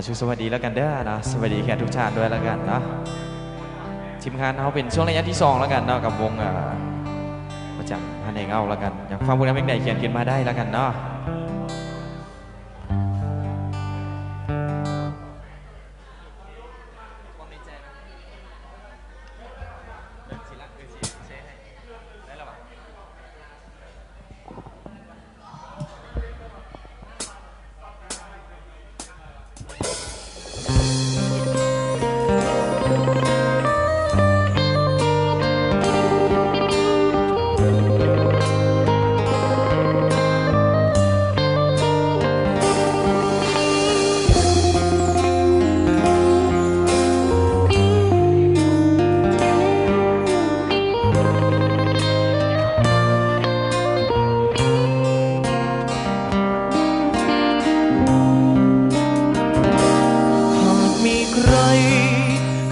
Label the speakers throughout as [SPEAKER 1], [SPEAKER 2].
[SPEAKER 1] ชุสวัสดีแล้วกันเด้อนะสวัสดีแขกทุกท่านด้วยแล้วกันเนาะทีมงานเขาเป็นช่วงระยะที่2แล้วกันเนาะกับวงมาจากฮันเองเอาแล้วกันอยากฟังพวกนั้นเพลงใดเขียนมาได้แล้วกันเนาะ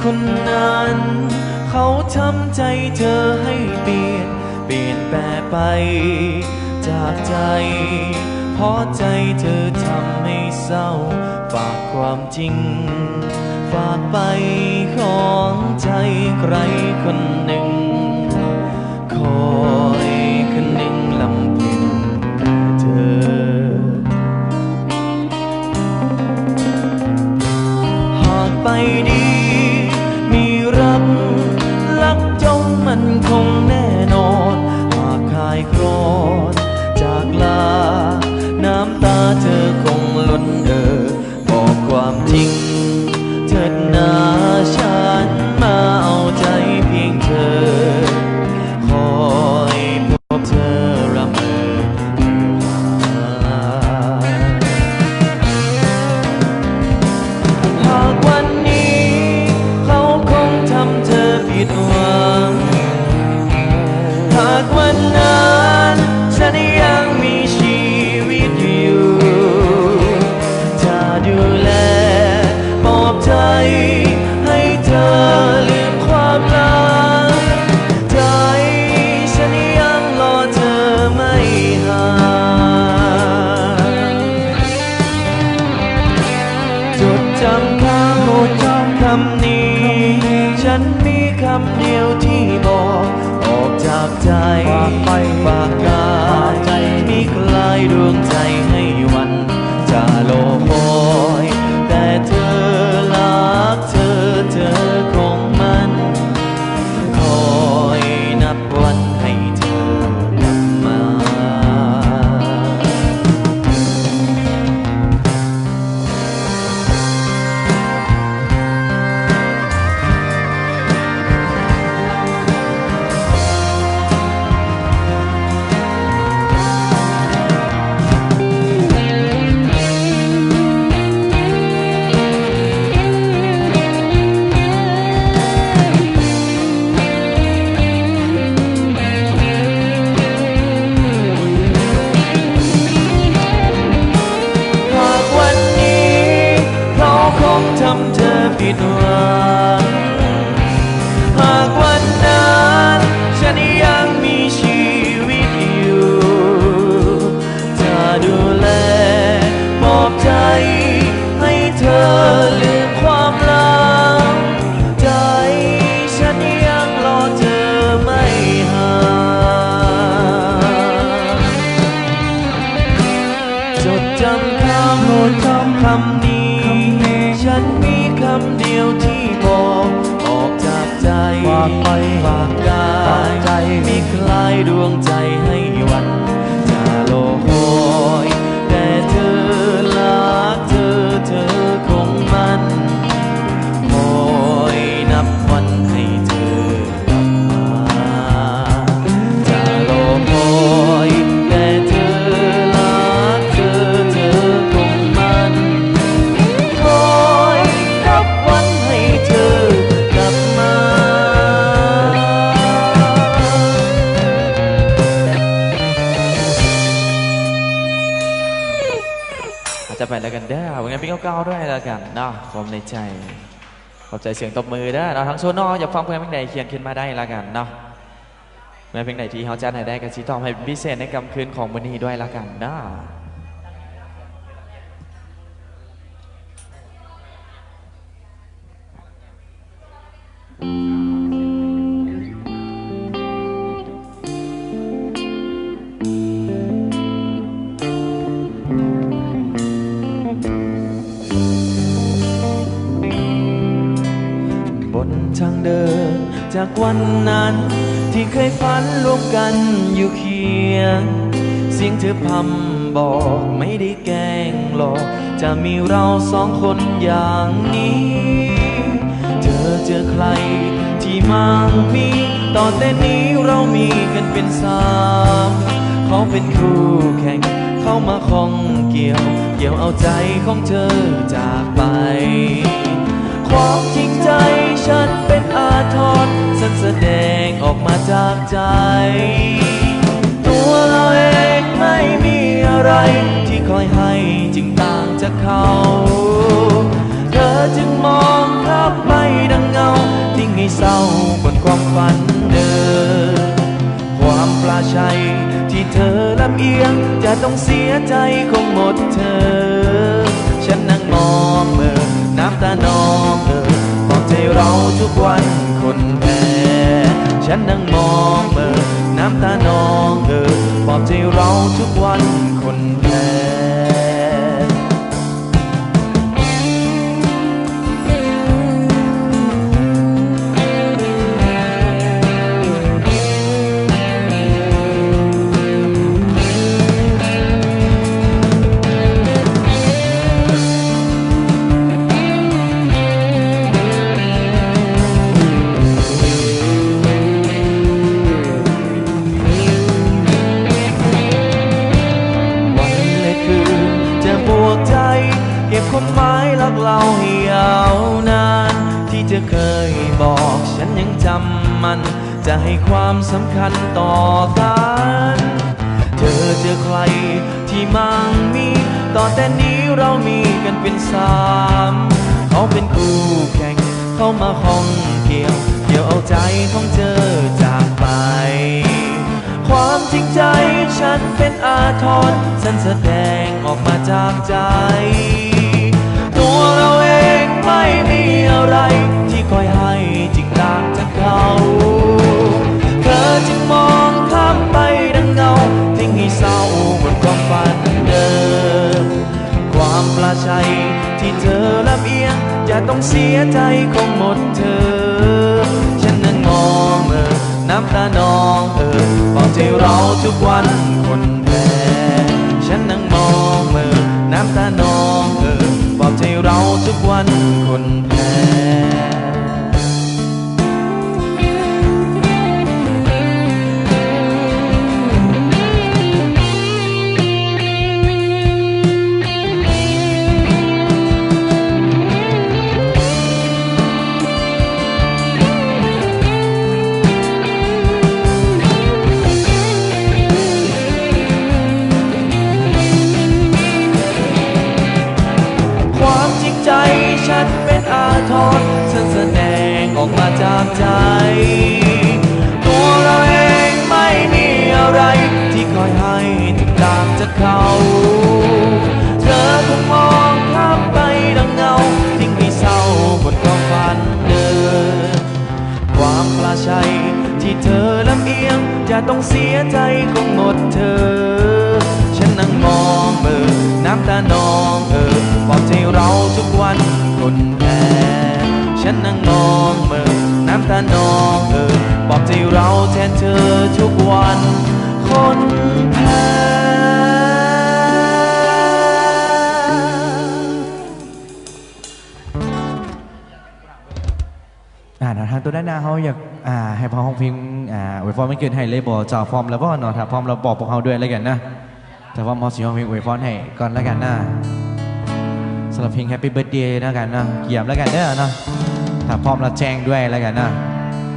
[SPEAKER 1] คนนั้นเขาทำใจเธอให้เปลี่ยนแปลไปจากใจเพราะใจเธอทำให้เศร้าฝากความจริงฝากไปของใจใครคนหนึ่งคอยคนหนึ่งลำพึงเธอหากไปดีรักจงมันคงแน่นอนหากคายครอนจากลาน้ำตาเธอคงล้นบอกความจริงเถิดนาฉันมาเอาใจเพียงเธอคอยพบเธอระเมอหากวันนี้เขาคงทำเธอผิดหวังหากวันนั้นฉันยังมีชีวิตอยู่จะดูแลมอบใจให้เธอลืมความลังใจฉันยังรอเธอไม่ห่างจดจำคำนี้ฉันมีคำเดียวที่บอกออกจากใจฝากกายมีคลายดวงใจให้วันจะโลคอยแต่เธอรักเธอคงมันคอยนับวันให้เธอกลับมาทำเธอผิดหวังหากวันนั้นฉันยังมีชีวิตอยู่จะดูแลมอบใจให้เธอลืมความลังใจฉันยังรอเธอไม่ห่างจดจำคำนี้ฉันมีคำเดียวที่บอกออกจากใจฝากกายมีคลายดวงใจให้วันจะโลคอยแต่เธอรักเธอคงมันคอยนับวันให้เธอกลับมาจะโลคอยแต่เธอรักเธอคงมันวันให้เธอกลับมาอาจจะไปแล้วกันเด้อวันนี้พี่เก้าด้วยแล้วกันเนาะความในใจขอบใจเสียงตบมือเด้อเราทั้งโซนอยากฟังเพลงใดเขียนขึ้นมาได้แล้วกันเนาะเพลงไหนที่เขาจะไหนได้ก็ชี้ตอบให้พิเศษในกำคืนของวันนี้ด้วยแล้วกันเนาะ ทางเดินจากวันนั้นที่เคยฝันร่วมกันอยู่เคียงเสียงเธอพำบอกไม่ได้แกล้งหลอกจะมีเราสองคนอย่างนี้เธอเจอใครที่มั่งมีต่อแต่นี้เรามีกันเป็นสามเขาเป็นคู่แข่งเข้ามาข้องเกี่ยวเอาใจของเธอจากไปความจริงใจฉันเป็นอาทรฉันแสดงออกมาจากใจตัวเราเองไม่มีอะไรที่คอยให้จึงต่างจากเขาเธอจึงมองข้ามไปดังเงาทิ้งให้เศร้าบนความฝันเดิมความปลาชัยที่เธอลำเอียงจะต้องเสียใจคงหมดเธอฉันนั่งมองน้ำตานองปลอบใจเราทุกวันคนแพ้ฉันนั่งมองน้ำตานองปลอบใจเราทุกวันคนแพ้คนหมายรักเราให้ยาวนานที่เธอเคยบอกฉันยังจำมันจะให้ความสำคัญต่อกันเธอเจอใครที่มั่งมีต่อแต่นี้เรามีกันเป็นสามเขาเป็นคู่แข่งเข้ามาข้องเกี่ยวเอาใจของเธอจากไปความจริงใจฉันเป็นอาทรฉันแสดงออกมาจากใจตัวเราเองไม่มีอะไรที่คอยให้จึงต่างจากเขาเธอจึงมองข้ามไปดังเงาทิ้งให้เศร้าบนความฝันเดิมความปลาชัยที่เธอลำเอียงจะต้องเสียใจคงหมดเธอฉันนั่งมองน้ำตานองปลอบใจเราทุกวันคนแพ้ฉันนั่งมองน้ำตานองปลอบใจเราทุกวันคนแพ้ฉันเป็นอาทรฉันแสดงออกมาจากใจตัวเราเองไม่มีอะไรที่คอยให้ถึงต่างจากเขาเธอคงมองข้ามไปดังเงาทิ้งให้เศร้าบนความฝันเดิมความปลาชัยที่เธอลำเอียงจะต้องเสียใจคงหมดเธอฉันนั่งมองน้ำตานองปลอบใจเราทุกวันคนแพ้ฉันนั่งมองน้ำตานองปลอบใจเราแทนเธอทุกวันคนแพ้ทางตัวด้านหน้าเขาอยากให้พอห้องพิงอวยพรไม่เกินให้เลยบอกจ่าฟอร์มแล้วก็เนาะถ้าพร้อมเราบอกพวกเขาด้วยแล้วกันนะแต่ว่าพอสีห้องพิงอวยพรให้ก่อนแล้วกันนะสำหรับเพลง Happy Birthday แล้วกันนะเกี่ยมแล้วกันเด้อนะถ้าพร้อมเราแจ้งด้วยแล้วกันนะ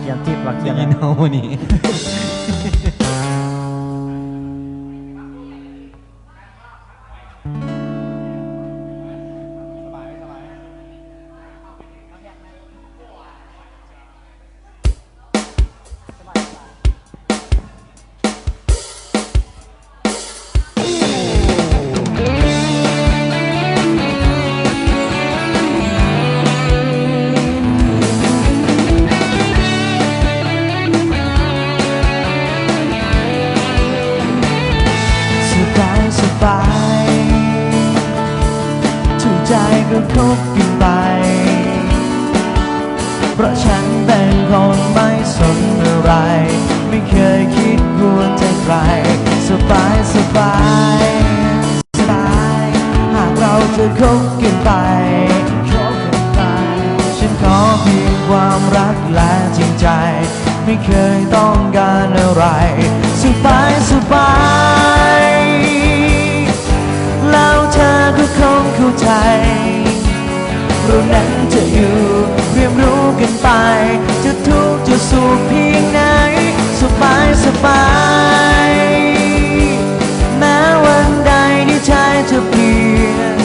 [SPEAKER 1] เกี่ยมทิพย์ว่าเกี่ยมเนาวันนี้ ก็คบกันไป เพราะฉันเป็นคนไม่สนอะไรไม่เคยคิดกวนใจใครสบายสบายสบายหากเราจะคบกันไปฉันขอเพียงความรักและจริงใจไม่เคยต้องการอะไรสบายสบายแล้วเธอก็คงเข้าใจเรานั้นจะอยู่เรียนรู้กันไปจะทุกข์จะสุขเพียงไหนสบายสบายแม้วันใดที่ใจจะเปลี่ยน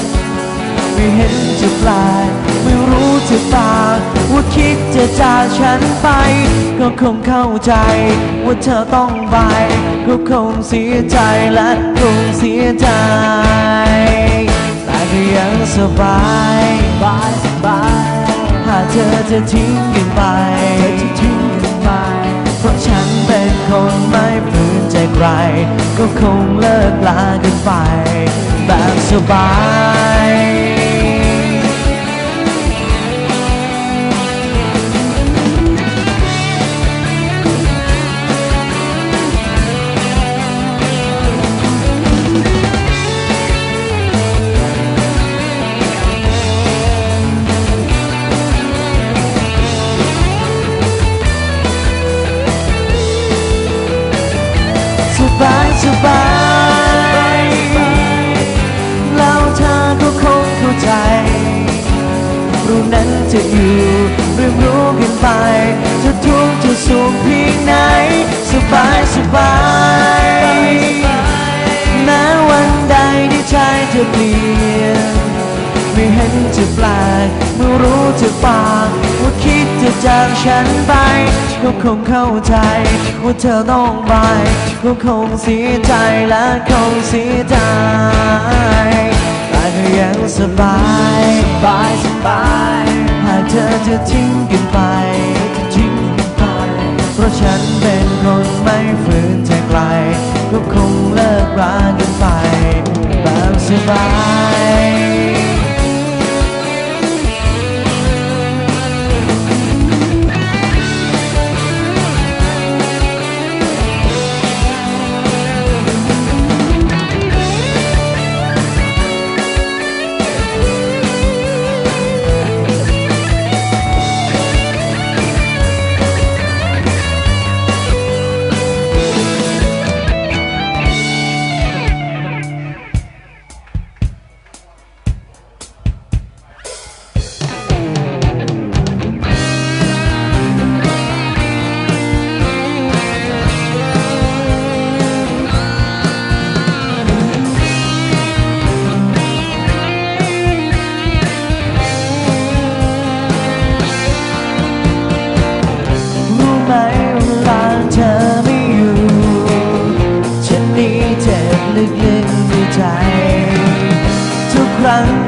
[SPEAKER 1] ไม่เห็นจะแปลกไม่รู้จะตากว่าคิดจะจากฉันไปก็คงเข้าใจว่าเธอต้องไปก็คงเสียใจและคงเสียใจแต่ก็ยังสบายสบายหากเธอจะทิ้งกันไปเพราะฉันเป็นคนไม่ฝืนใจใครก็คงเลิกลากันไปแบบสบายสบายแล้วเธอก็คงเข้าใจรู้นั้นจะอยู่เรียนรู้กันไปจะทุกข์จะสุขเพียงไหนสบายสบายแม้วันใดที่ใจจะเปลี่ยนไม่เห็นจะแปลกไม่รู้จะปากว่าคิดจะจากฉันไปก็คงเข้าใจว่าเธอต้องไปก็คงเสียใจและคงเสียใจแต่ก็ยังสบายหากเธอจะทิ้งกันไปเพราะฉันเป็นคนไม่ฝืนใจใครก็คงเลิกรากันไปแบบสบาย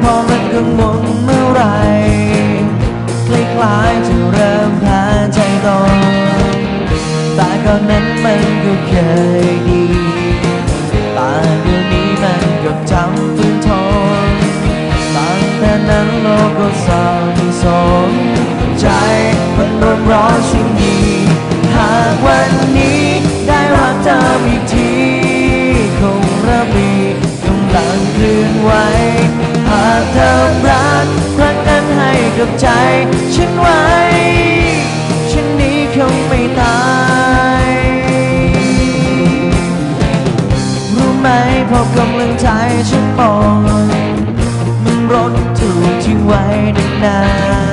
[SPEAKER 1] พอมันกังวลเมื่อไรคล้ายๆจะเริ่มแพ้ใจตนแต่ก่อนนั้นมันก็เคยดีแต่เดี๋ยวนี้มันก็จำฝืนทนตั้งแต่นั้นโลกก็สับสนใจมันร้อนสิ่งนี้หากวันนี้ได้รักเธออีกทีคงเริ่มมีกำลังเคลื่อนไหวหากเธอรักนั้นให้กับใจฉันไว้ฉันนี้คงไม่ตายรู้ไหมพอกำลังใจฉันหมดมันรถถูกทิ้งไว้นา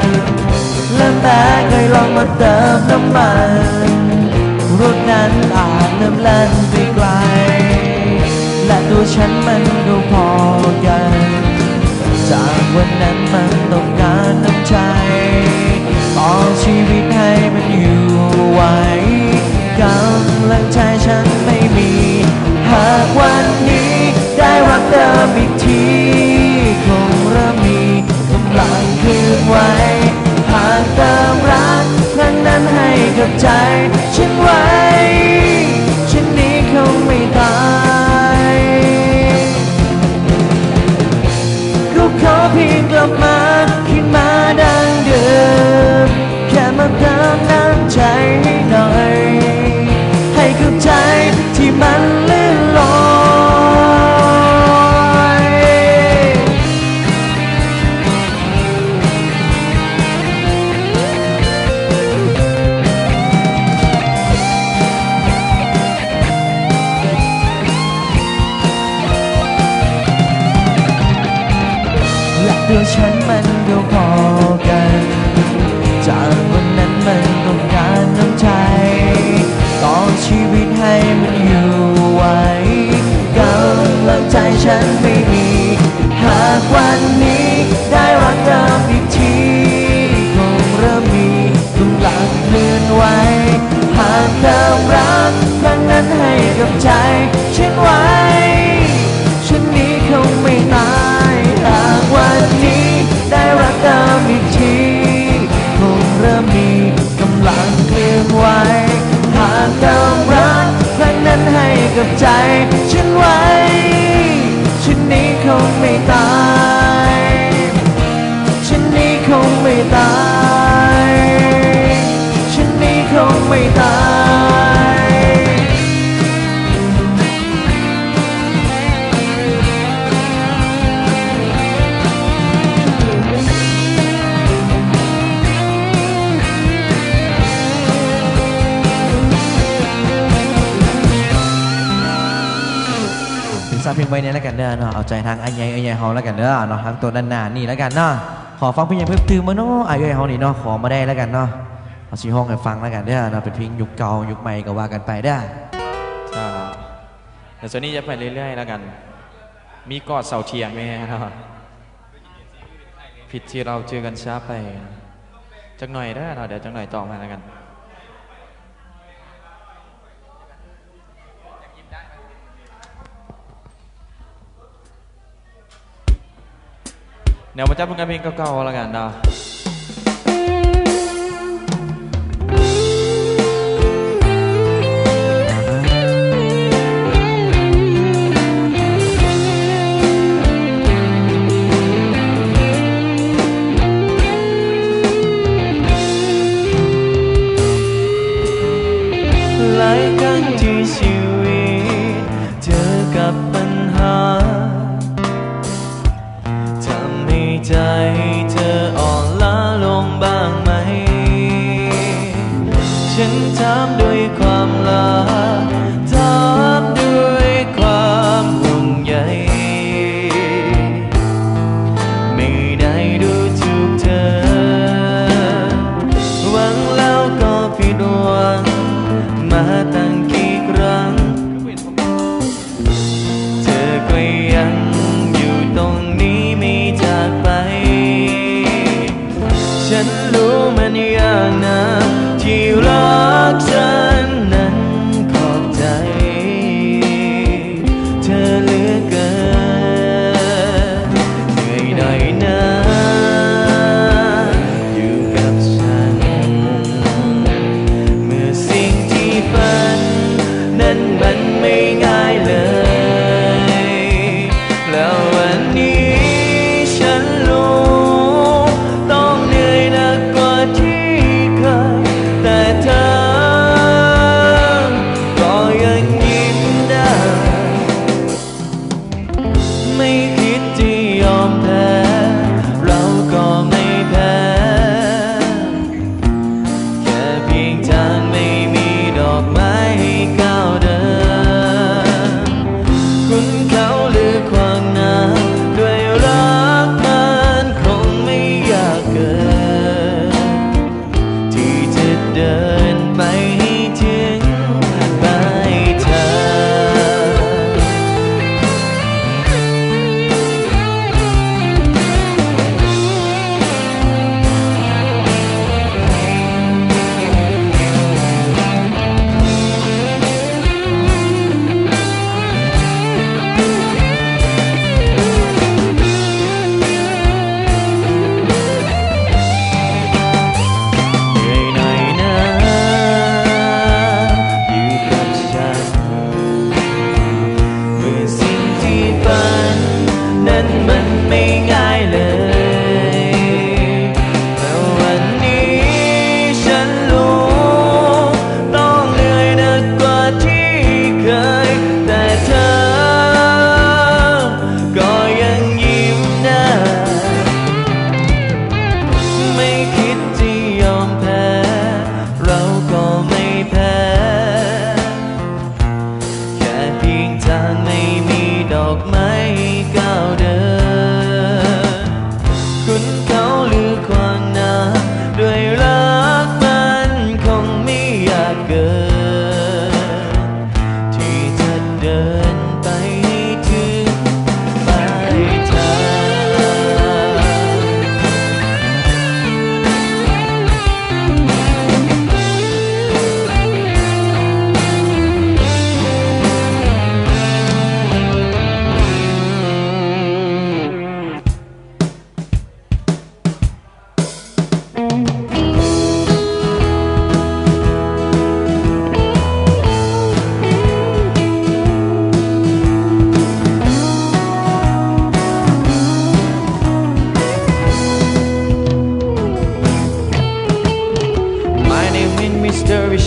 [SPEAKER 1] นๆและแม้เคยลองมาเติมน้ำมันรถนั้นอาจเริ่มลั่นไปไกลและตัวฉันมันก็พอกันจากวันนั้นมันต้องการน้ำใจต่อชีวิตให้มันอยู่ไหวกำลังใจฉันไม่มีหากวันนี้ได้รักเดิมอีกทีคงเริ่มมีกำลังคืนไว้หากเติมรักครั้งนั้นให้กับใจฉันไว้ฉันนี้คงไม่ตาย คงไม่ตายฉันนี้คงไม่ตายซาเพลงไว้เนี่ยแล้วกันเด้อเนาะเอาใจทางไอ้ใหญ่เฮาแล้วกันเด้อเนาะทางตัวด้านหน้านี่แล้วกันเนาะขอฟังเพลงอย่างเพิ่มเติมมาเนาะไอ้ใหญ่เฮานี่เนาะขอมาได้แล้วกันเนาะเอาชีห้องให้ฟังแล้วกันเด้อเนาะเป็นเพลงยุคเก่ายุคใหม่ก็ว่ากันไปเด้อ
[SPEAKER 2] เดี๋ยวส่วนนี้จะไปเรื่อยๆแล้วกันมีกอดเสาเทียงไหมครับผิดที่เราเจอกันช้าไปจักหน่อยได้เนาะเดี๋ยวจักหน่อยต่อมาแล้วกันเดี๋ยวมาจับเพลงเก่าๆแล้วกันเนาะ
[SPEAKER 1] หลายครั้งที่ชีวิตเจอกับปัญหาทำให้ใจเธออ่อนล้า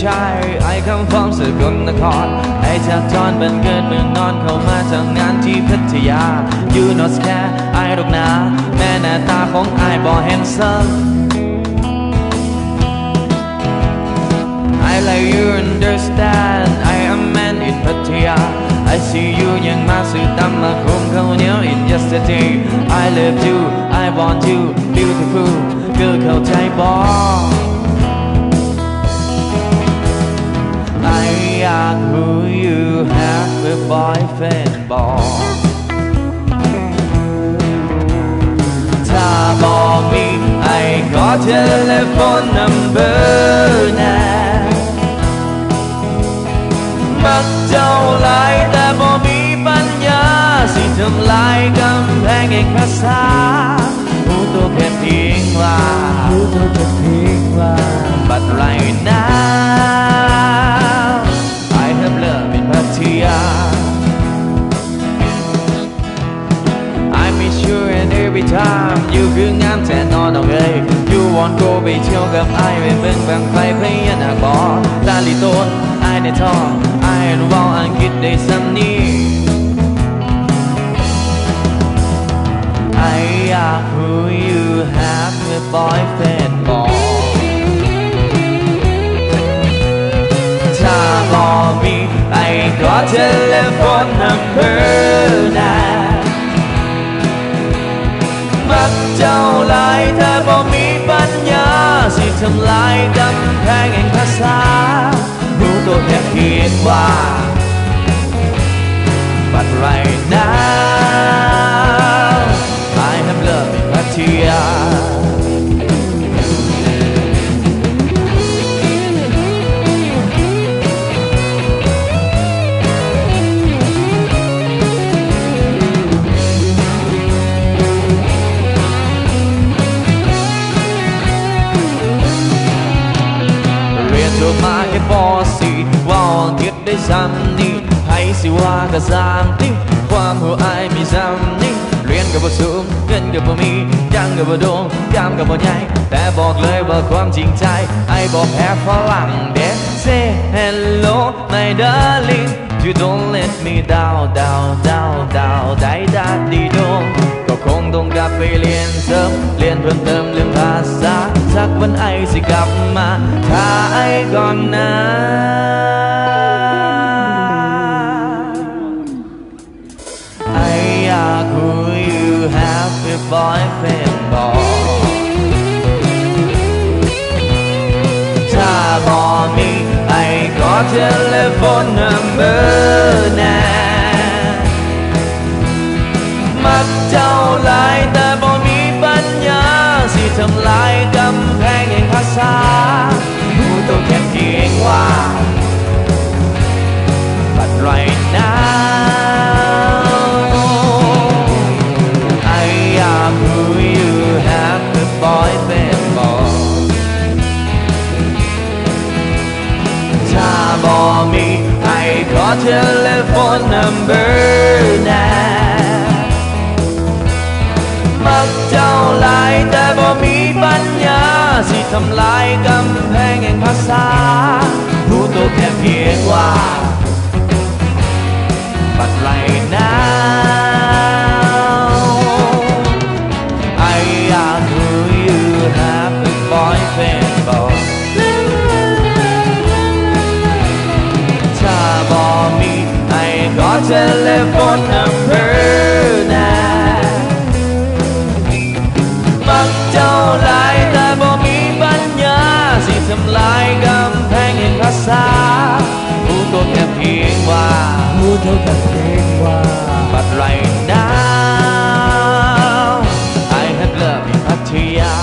[SPEAKER 1] ชายไอคำฟ้องสกลนครไอจากทอนเป็นเกิดเมืองนอนเข้ามาทำงานที่พัทยา You not care ไอดอกนาแม่หน้าตาของไอบ่แฮนซัมI like you understand I am man in Pattaya I see you ยังมาซื้อตำมาคุมข้าวเหนียว in yesterday I love you I want you beautiful girl เข้าใจบ่ I อยาก who you have a boyfriend บ่ถ้าบ่มีไอ้ขอ telephone number นะมักเจ้าหลายแต่บ่มีปัญญาสิทำลายกำแพงแห่งภาษารู้ตัวแค่เพียงว่า But right now I have love in Pattaya I miss you and every time you คืองามแท้นอนเอาเลย You want go ไปเที่ยวกับไอไปเบิ่งบังไฟพญานาคบ่ตาลิโตนไอในท้องไอรู้ว่าอังกฤษได้สำนีI อยาก who you have a boyfriend บ่ถ้าบ่มีไอ้ขอ telephone number นะมักเจ้าหลายถ้าบ่มีปัญญาสิทำลายกำแพงแห่งภาษารู้ตัวแค่เพียงว่า But right now I have love in Pattayaจบมาแค่ป .4 ว่าอังกฤษได้ซ้ำนี่ให้สิว่าก็ซ้ำนี่ความหัวอายมีซ้ำนี่เรียนกับบ่สูงเงินกับบ่มียังกับบ่โด่งยามกับบ่ใหญ่แต่บอกเลยว่าความจริงใจไอ้บอกแพ้ฝรั่งเด็ก Say hello my darling You don't let me down down down down ได้ดัดดีโดงก็คงต้องกลับไปเรียนเสริมเรียนเพิ่มเติมเรื่องภาษาสักวันไอสิกลับมาถ้าไอก่อนนะไออยาก who you have a boyfriend บอกถ้าบ่มีไอขอ telephone number นะมักเจ้าหลายแต่บ่มีปัญญาสิทำลายกำแพงแห่งภาษารู้ตัวแค่เพียงว่า But right now I am who you have a boyfriend บอกถ้าบ่มีไอขอ telephone number นะมักเจ้าหลายแต่บ่มีปัญญาสิทำลายกำแพงแห่งภาษารู้ตัวแค่เพียงว่า But right now I am who you have a boyfriend บอกถ้าบ่มีไอ้ขอ telephone number นะมักเจ้าหลายแต่บ่มีปัญญาสิทำลายกำแพงแห่งภาษารู้ตัวแค่เพียงว่า But right now I have love in Pattaya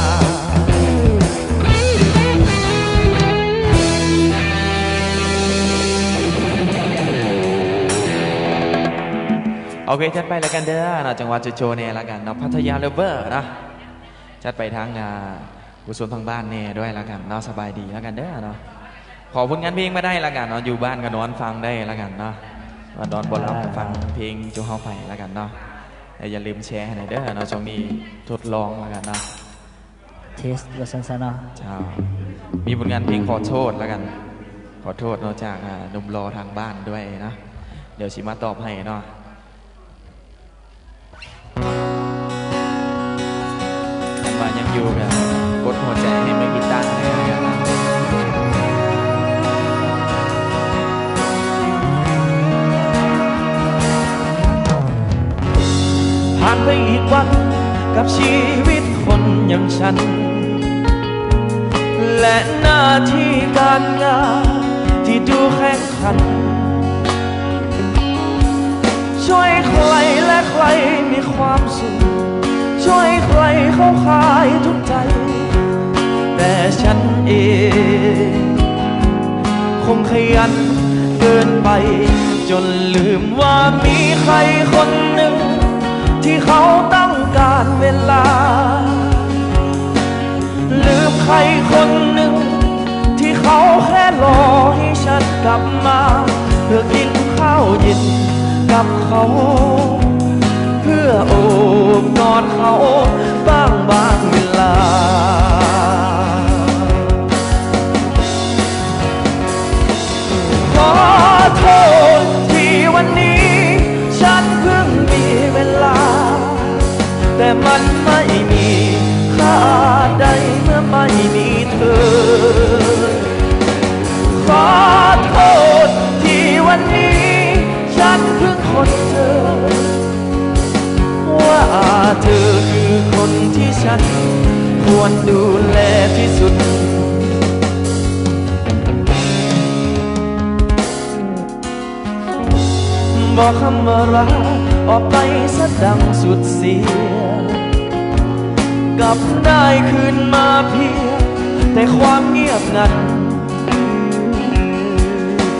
[SPEAKER 1] โอเคจัดไปแล้วกันเด้อนะจังหวัดโจเนี่ยแล้วกันเนาะพัทยาเลเวอร์นะจัดไปทางกุศลทางบ้านเนี่ยด้วยแล้วกันเนาะสบายดีแล้วกันเด้อเนาะขอผลงานเพลงมาได้แล้วกันเนาะอยู่บ้านก็นอนฟังได้แล้วกันเนาะมาดอนบอลรับฟังเพลงจูเฮาไฟแล้วกันเนาะอย่าลืมแชร์ให้หน่อยเด้อเนาะช่วงนี้ทดลองแล้วกันเนาะ
[SPEAKER 3] เทสว่าสั้นๆเนาะ
[SPEAKER 1] ใช่มีผลงานเพลงขอโทษแล้วกัน
[SPEAKER 2] ขอโทษเนาะจากหนุ่มรอทางบ้านด้วยนะเดี๋ยวชิมาตอบให้เนาะท่านบ้านยังอยู่กันกดหัวใจให้ไม่มีตั้งเลยกันนะ
[SPEAKER 1] ผ่านไปอีกวันกับชีวิตคนอย่างฉันและหน้าที่การงานที่ดูแข่งขันช่วยใครและใครมีความสุขช่วยใครเข้าขายทุกใจแต่ฉันเองคงขยันเกินไปจนลืมว่ามีใครคนหนึ่งที่เขาต้องการเวลาลืมใครคนหนึ่งที่เขาแค่รอให้ฉันกลับมาเพื่อกินข้าวเย็นกับเขาเพื่อโอบกอดเขาบางเวลาขอโทษที่วันนี้ฉันเพิ่งมีเวลาแต่มันไม่มีค่าใดเมื่อไม่มีเธอขอโทษที่วันนี้ฉันเพิ่งค้นเจอว่าเธอคือคนที่ฉันควรดูแลที่สุดบอกคำว่ารักออกไปซะดังสุดเสียงกลับได้คืนมาเพียงแต่ความเงียบงัน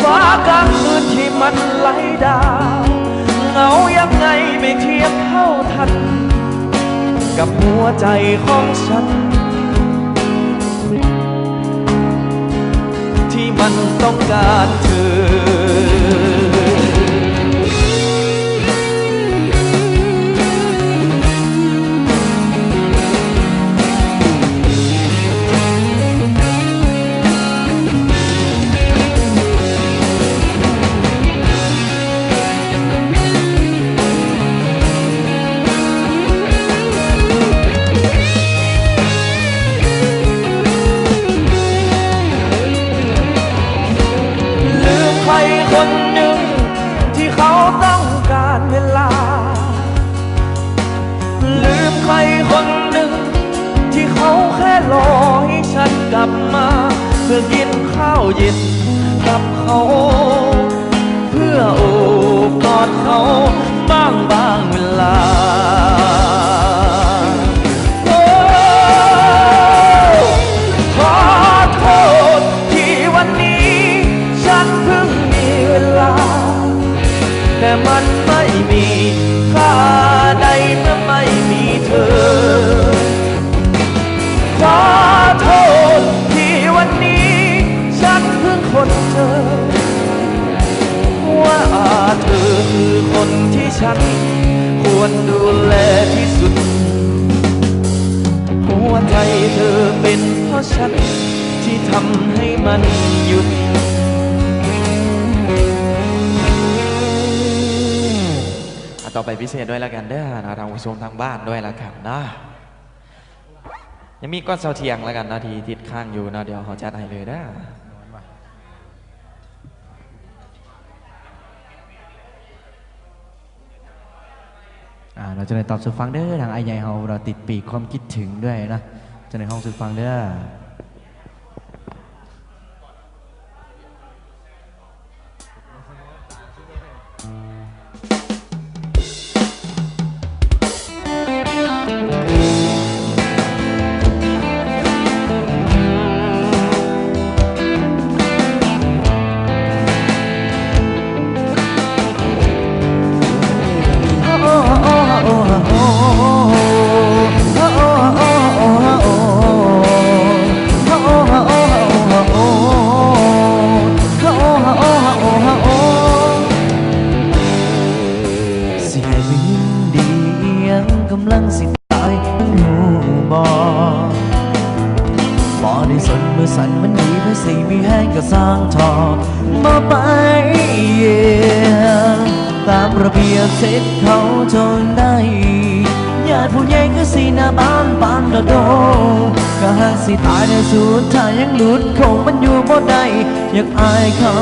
[SPEAKER 1] ฟ้ากลางคืนที่มันไหลดาวเหงายังไงไม่เทียบเท่าทันกับหัวใจของฉันที่มันต้องการเธอคนหนึ่งที่เขาต้องการเวลาลืมใครคนหนึ่งที่เขาแค่รอให้ฉันกลับมาเพื่อกินข้าวเย็นกับเขาเพื่อโอบกอดเขาบางเวลาขอโทษที่วันนี้ฉันเพิ่งเวลาแต่มันไม่มีค่าใดเมื่อไม่มีเธอขอโทษที่วันนี้ฉันเพิ่งค้นเจอว่าเธอคือคนที่ฉันควรดูแลที่สุดหัวใจเธอเป็นเพราะฉันที่ทำให้มันหยุด
[SPEAKER 2] ต่อไปพิเศษด้วยแล้วกันเด้อนะทางผู้ชมทางบ้านด้วยแล้วกันนะยังมีก้อนเสาเทียงแล้วกันนะที่ติดข้างอยู่นะเดี๋ยวเขาจัดให้เลยนะ
[SPEAKER 3] เราจะได้ตอบสุดฟังเด้อทางไอ้ใหญ่เราติดปีกความคิดถึงด้วยนะจะในห้องสุดฟังเด้อ ได้สนมือสั่นมันดีไปสิมีแห้งก็สร้างทอมาไปตามระเบียบเสร็จเขาจนได้ญาติผู้ใหญ่ก็สีหน้าบ้านปานระโดก็หากสิตายในสุดท้ายยังหลุดคงมันอยู่บ่ได้อยากอายเขา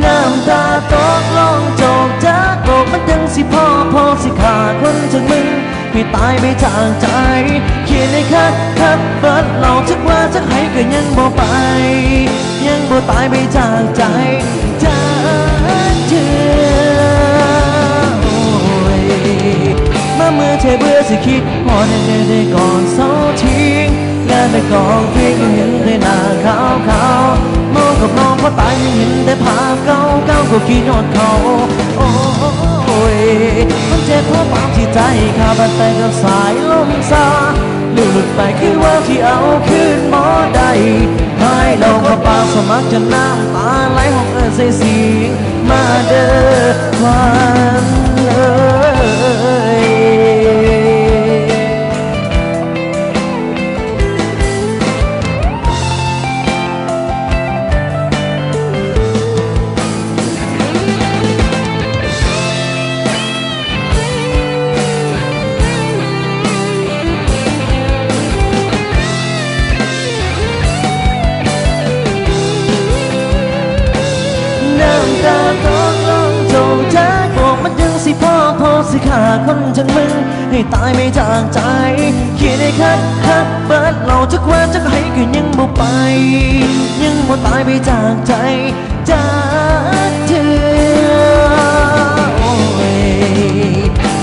[SPEAKER 3] น้ำตาตกลงโจกจากโลกมันยังสิพอสิขาดคนจากมึงให้ตายไปจากใจเขียนในคัดเบิดเราจักว่าจักให้ก็ยังบ่ไปยังบ่ตายไปจากใจจากเธอโอ้ยมาเมื่อเธอเบื่อสิคิดพอแน่ๆได้ก่อนเศร้าทิ้งงานแต่กองเพลงยังเห็นแต่หน้าขาวมองกับน้องเพราะตายยังเห็นแต่ภาพเก่าก็คิดนอดเขาโอ้ยมันเจ็บเพราะความที่ใจขาดไปกับสายลมซาหลุดไปคือว่าที่เอาคืนหมอได้ให้เราเข้าปากสมัครจนน้ำตาไหลห้องใส่เสียงมาเด้อวันเอ้ยสิขาคนจังมึงให้ตายไม่จากใจเขียนในคัดเบิดเราจักว่าจักให้ก็ยังบ่ไปยังบ่ตายไปจากใจจากเธอโอ้ย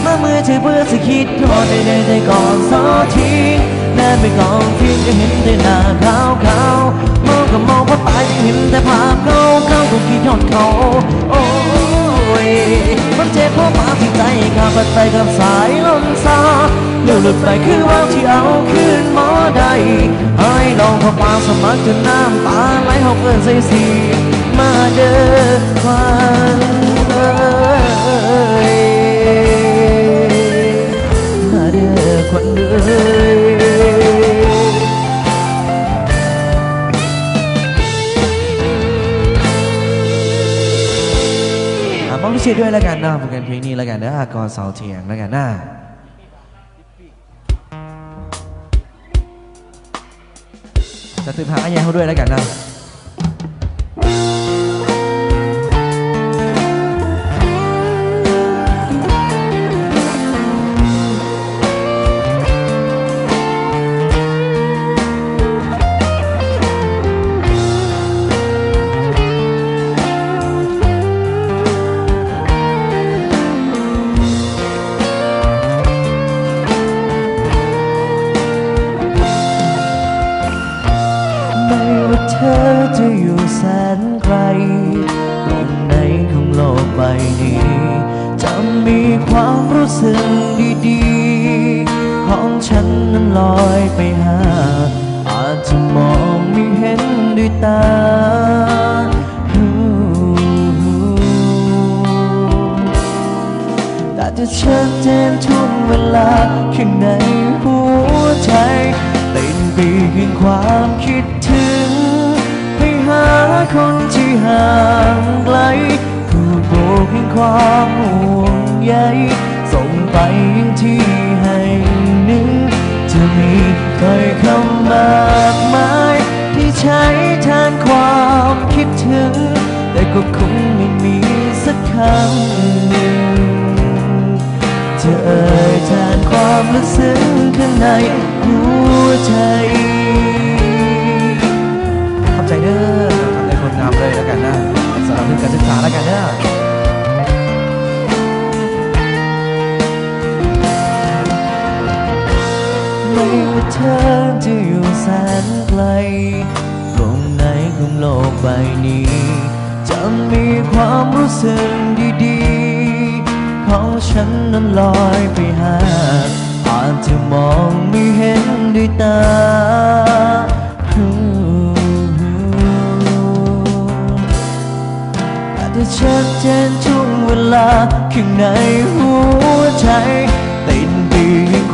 [SPEAKER 3] มาเมื่อเธอเบื่อสิคิดพอได้ก่อนสอทิ้งแน่ไปกองเพียงจะเห็นแต่หน้าขาวมองก็มองเพราะตายยังเห็นแต่ภาพเก่าก็คิดยอดเขาโอ้ยมันเจ็บเพราะมาที่ใจขาดไปกับสายลมซาหลุดไปคือว่าที่เอาคืนหมอได้ให้ลองเข้าปากสมัครจนน้ำตาไหลหอบใส่สีมาเด้อควันเอ้ยมาเด้อควันเอ้ยมองพิเศษด้วยแล้วกันนะโปรแกรมเพลงนี้แล้วกันนะก่อนเสาเทียงแล้วกันนะจะตื่นหาไอ้ยัยเขาด้วยแล้วกันนะเธอจะอยู่แสนไกลตรงไหนของโลกใบนี้จะมีความรู้สึกดีๆของฉันนั้นลอยไปหาอาจจะมองไม่เห็นด้วยตาแต่จะชัดเจนทุกเวลาข้างในหัวใจเต้นปีแห่งความคิดถึงหาคนที่ห่างไกลพูดโบกแห่งความห่วงใยส่งไปยังที่ให้หนึ่งจะมีถ้อยคำมากมายที่ใช้แทนความคิดถึงแต่ก็คงไม่มีสักคำหนึ่งจะเอ่ยแทนความลึกซึ้งข้างในหัวใจขอบใจเด้อทำได้คนงามเลยแล้วกันนะสำหรับเรื่องการศึกษาแล้วกันเด้อไม่ว่าเธอจะอยู่แสนไกลตรงไหนของโลกใบนี้จะมีความรู้สึกดีๆของฉันนั้นลอยไปหาอาจจะมองไม่เห็นด้วยตาแต่ชัดเจนทุกเวลาข้างในหัวใจเต้นปีแห่ง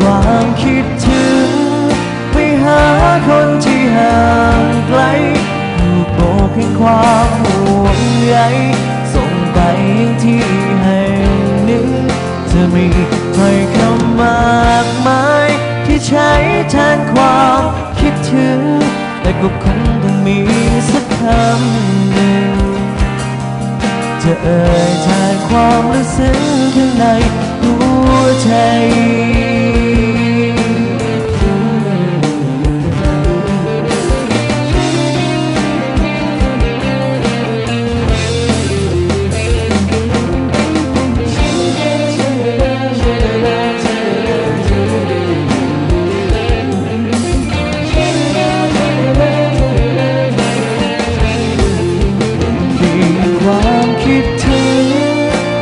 [SPEAKER 3] มีถ้อยคำมากมายที่ใช้แทนความคิดถึงแต่ก็คงต้องมีสักคำหนึ่งจะเอ่ยแทนความรู้สึกข้างในหัวใจความคิดถึง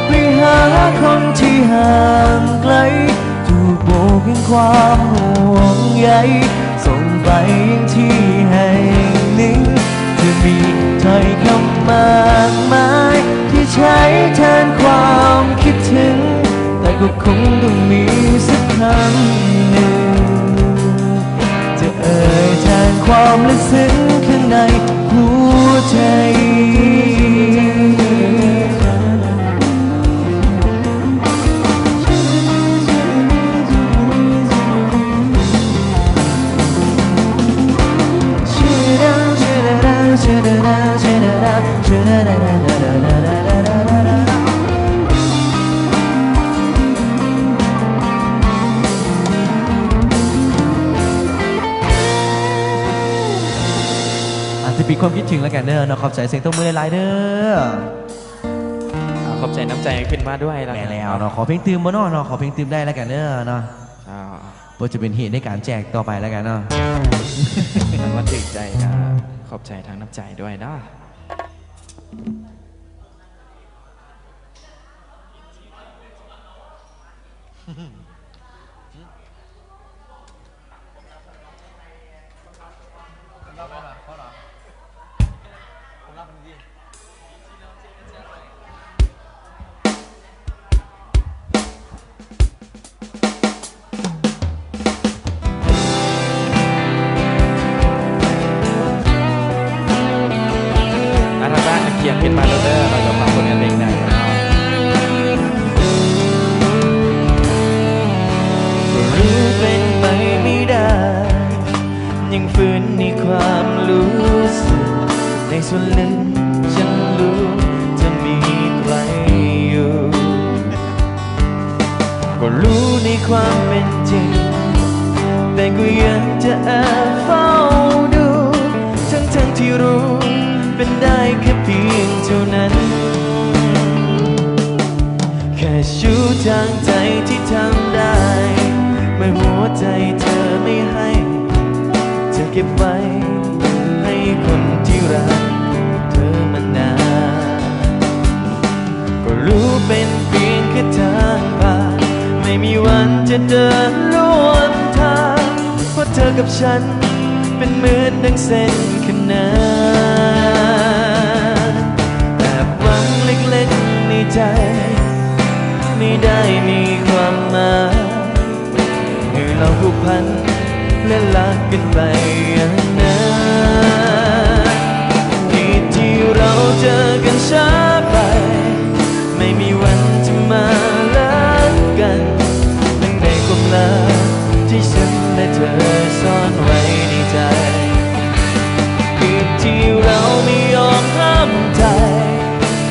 [SPEAKER 3] ไปหาคนที่ห่างไกลถูกโบกแห่งความห่วงใยส่งไปยังที่แห่งหนึ่งจะมีถ้อยคำมากมายที่ใช้แทนความคิดถึงแต่ก็คงต้องมีสักคำหนึ่งจะเอ่ยแทนความลึกซึ้งข้างในหัวใจอาจจะปีความคิดถึงแล้วกันเด้อเนาะขอบใจเสียงตัวมือหลายๆเด้อ
[SPEAKER 2] ขอบใจน้ำใจขึ้นมาด้วยแล้ว
[SPEAKER 3] แม่
[SPEAKER 2] กัน
[SPEAKER 3] แล้วเนาะขอเพลงตื่มบ่เนาะเนาะขอเพลงตื่มได้แล้วกันเด้อเนาะ
[SPEAKER 2] อ่า
[SPEAKER 3] บ่จะเป็นเหตุในการแจกต่อไปแล้วกันเนาะ
[SPEAKER 2] มันว่าถึงใจนะขอบใจทางน้ำใจด้วยนะ ทางบ้านเคียงขึ้นมาแล้วเด้อเราจะฟังผลงานเพลงไหนกันเนาะ
[SPEAKER 1] รู้เป็นไปไม่ได้ยังฝืนในความรู้สึกในส่วนลึกฉันรู้จะมีใครอยู่ก็รู้ในความเป็นจริงแต่ก็ยังจะแอบเฝ้าดูทั้งที่รู้เป็นได้แค่เพียงเท่านั้นแค่ชู้ทางใจที่ทำได้เมื่อหัวใจเธอไม่ให้เธอเก็บไว้ให้คนที่รักเธอมานานก็รู้เป็นเพียงแค่ทางผ่านไม่มีวันจะเดินร่วมทางเพราะเธอกับฉันเป็นเหมือนดังเส้นขนานแอบหวังเล็กๆในใจไม่ได้มีความหมายให้เราผูกพันและรักกันไปอย่างนั้นที่ที่เราเจอกันช้าไปไม่มีวันจะมาลักกันหนึ่งในความลับที่ฉันและเธอซ่อนไว้ในใจที่เราไม่ยอมห้ามใจ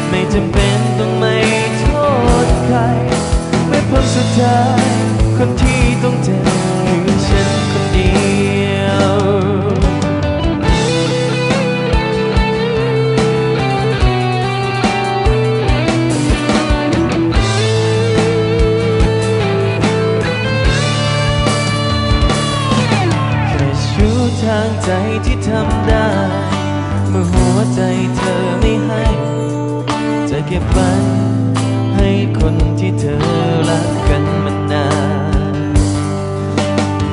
[SPEAKER 1] ไม่จำเป็นต้องไม่โทษใครไม่พ้นสุดท้ายคนที่ต้องเจ็บคือฉันคนเดียวแค่ชู้ทางใจที่ทำได้เมื่อหัวใจเธอไม่ให้จะเก็บไว้ให้คนที่เธอรักกันมานาน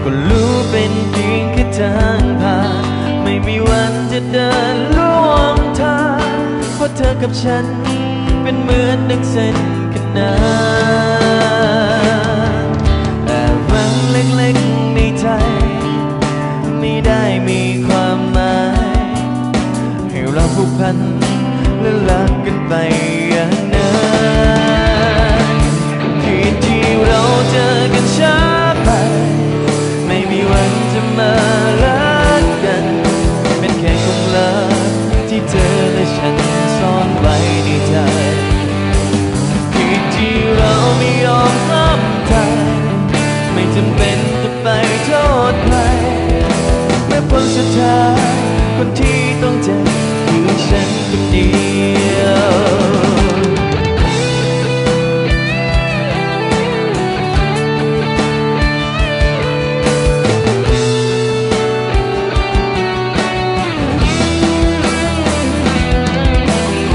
[SPEAKER 1] ก็รู้เป็นเพียงแค่ทางผ่านไม่มีวันจะเดินร่วมทางเพราะเธอกับฉันเป็นเหมือนดังเส้นขนานแต่หวังเล็กๆในใจไม่ได้มีความหมายให้เราผูกพันและรักกันไปอย่างนั้นที่ คนที่ต้องเจ็บคือฉันคนเดียว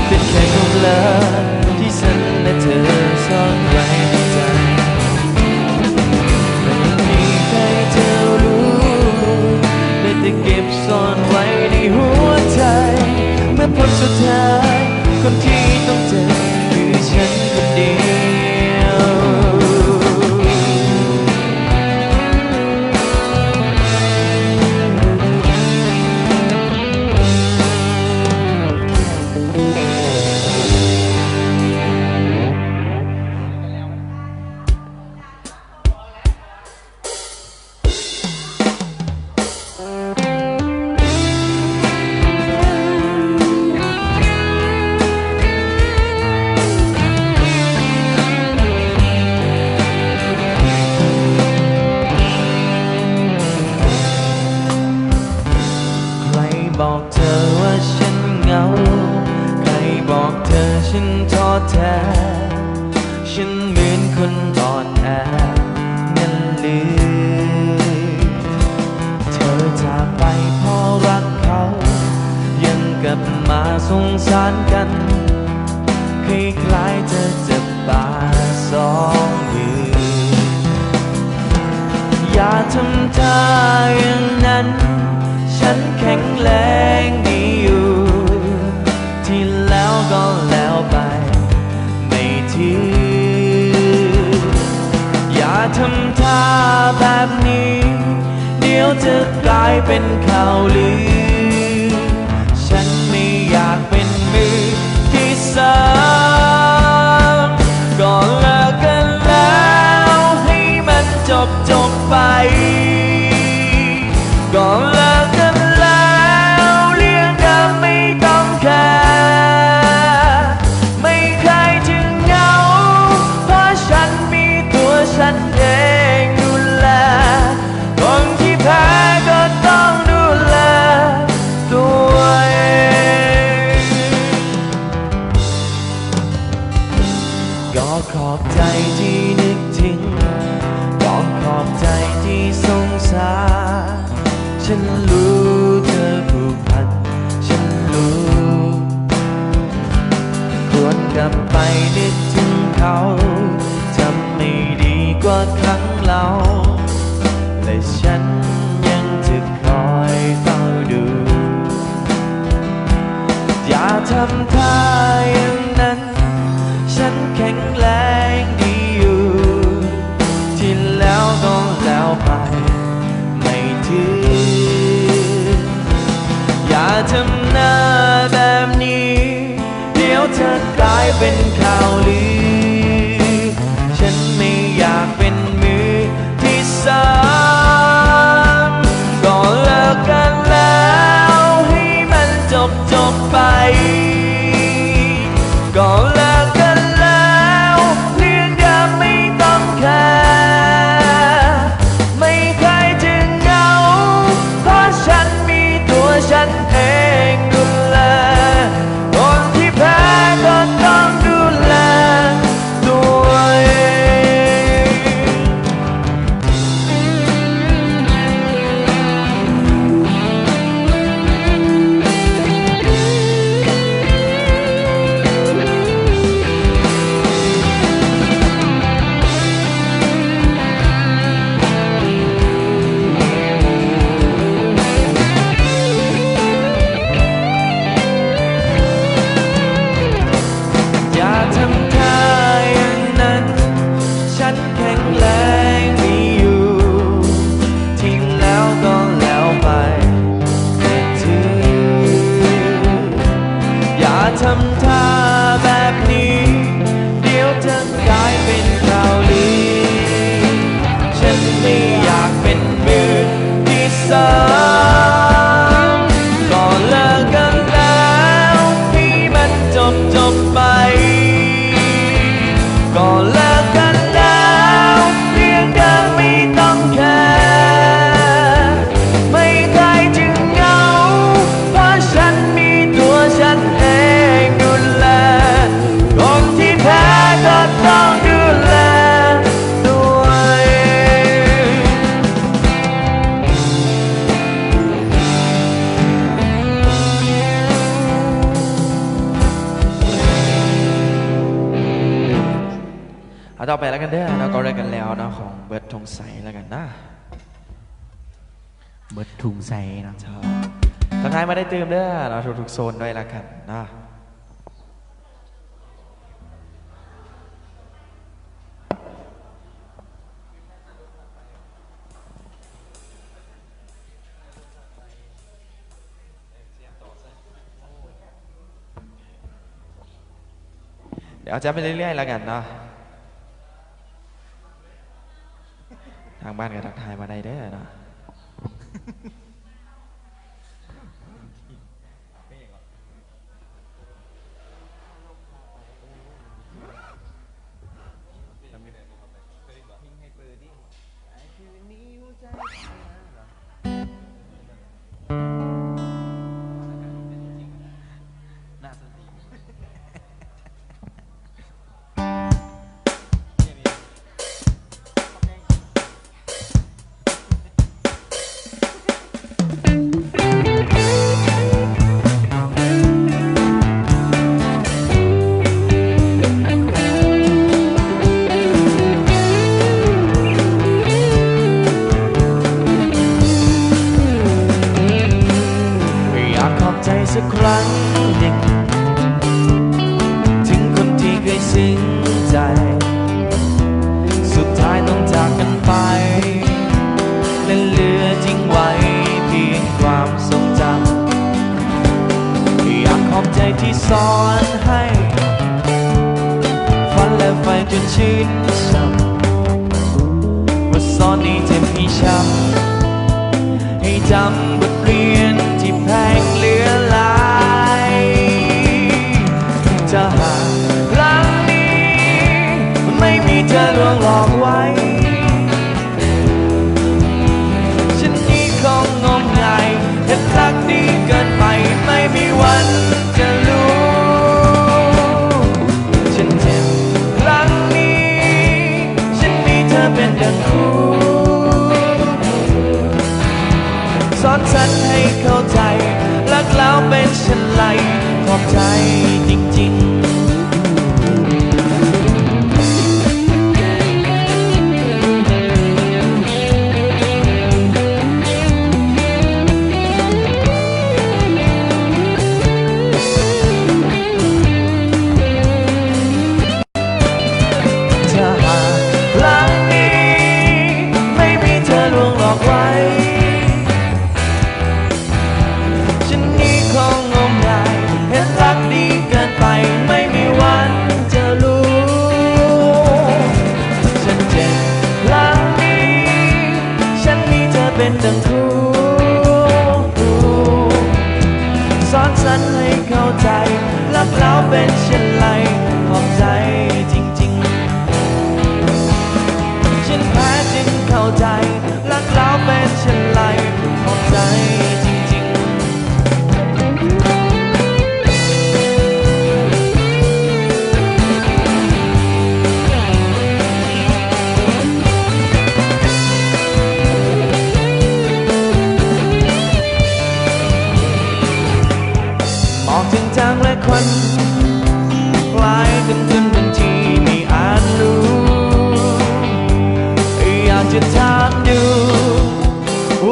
[SPEAKER 1] เป็นแค่ความลับที่ฉันและเธอซ่อนไว้ในใจไม่มีใครเธอรู้ได้แต่เก็บซ่อนไว้ในหัวใจเมื่อผลสุดท้ายคนที่ต้องเจ็บคือฉันคนเดียว ใครบอกเธอว่าฉันเหงา ใครบอกเธอฉันท้อแท้ ฉันเหมือนคนอ่อนแอนั่นหรือเธอจากไปเพราะรักเขา ยังกลับมาสงสารกันคล้ายๆเธอจะบาดสองมือ อย่าทำท่าอย่างนั้น ฉันแข็งแรงดีอยู่ ที่แล้วก็แล้วไปไม่ถือ อย่าทำท่าแบบนี้ เดี๋ยวจะกลายเป็นข่าวลือ ฉันไม่อยากเป็นมือที่สามก็เลิกกันแล้วให้มันจบไป ก็เลิกกันแล้วเรื่องเดิมไม่ต้องแคร์ไม่ใครจึงเหงาเพราะฉันมีตัวฉันเองดูแลคนที่แพ้ก็ต้องดูแลตัวเองก็ขอบใจที่นึกถึงก็ขอบใจที่สงสารฉันรู้เธอผูกพันฉันรู้ควรกลับไปนึกถึงเขาทำไม่ดีกว่าครั้งเราและฉันยังจะคอยเฝ้าดู อย่าทำท่าอย่างนั้น ฉันแข็งแรงดีอยู่ ที่แล้วก็แล้วไปไม่ถือ อย่าทำหน้าแบบนี้ เดี๋ยวเธอกลายเป็นข่าวลือ ฉันไม่อยากเป็นมือที่สามก็เลิกกันแล้วให้มันจบไป ก็เลิกกันแล้วเรื่องเดิมไม่ต้องแคร์ไม่ใครจึงเหงาเพราะฉันมีตัวฉันเองดูแลคนที่แพ้ก็ต้องดูแลตัวเองอย่าทำท่าอย่างนั้น ฉันแข็งแรงมีอยู่ ทิ้งแล้วก็แล้วไปแต่ถือ อย่าทำท่าแบบนี้ เดี๋ยวจะกลายเป็นข่าวลือ ฉันไม่อยากเป็นมือที่สามก็เลิกกันแล้วให้มันจบไป ก็เลิกกันแล้วเรื่องเดิมไม่ต้องแคร์ไม่ใครจึงเหงาเพ
[SPEAKER 2] ต่อไปแล้วกันเด้อเราก็เล่นกันแล้วเนาะของเบิร์ดธงใสแล้วกันนะ
[SPEAKER 3] เบิดถุงใส่นะ
[SPEAKER 2] ทักทายมาได้เติมเด้อเราทุกๆโซนด้วยละกันนะเดี๋ยวจะไปเรื่อยๆแล้วกันเนาะทางบ้านก็ทักทายมาได้เด้อเนาะสักครั้งหนึ่งถึงคนที่เคยซึ้งใจสุดท้ายต้องจากกันไปและเหลือทิ้งไว้เพียงความทรงจำอยากขอบใจที่สอนให้ฝันและไฟจนชื่นช่ำว่าสอนนี้เจ็บให้ช้ำให้จำบทเรียนที่แพงเหลือหลายจะหากครั้งนี้ไม่มีเธอลวงหลอกไว้ฉันนี้คงงมงายเห็นรักดีเกินไปไม่มีวันจะรู้ฉันเจ็บครั้งนี้ฉันมีเธอเป็นดังคู่สอนฉันให้เข้าใจรักแล้วเป็นเช่นไรขอบใจจริงๆถ้าหากรักนี้ไม่มีเธอลวงหลอกไว้ไม่มีวันจะรู้ฉันเจ็บครั้งนี้ฉันมีเธอเป็นดังคู่สอนฉันให้เข้าใจรักแล้วเป็นเช่นไรขอบใจจริงๆฉันแพ้จึงเข้าใจรักแล้วเป็นเช่นไรขอบใจจริงๆถึงจางและควันคล้ายกันจนเป็นที่ไม่อาจรู้อยากจะถามดู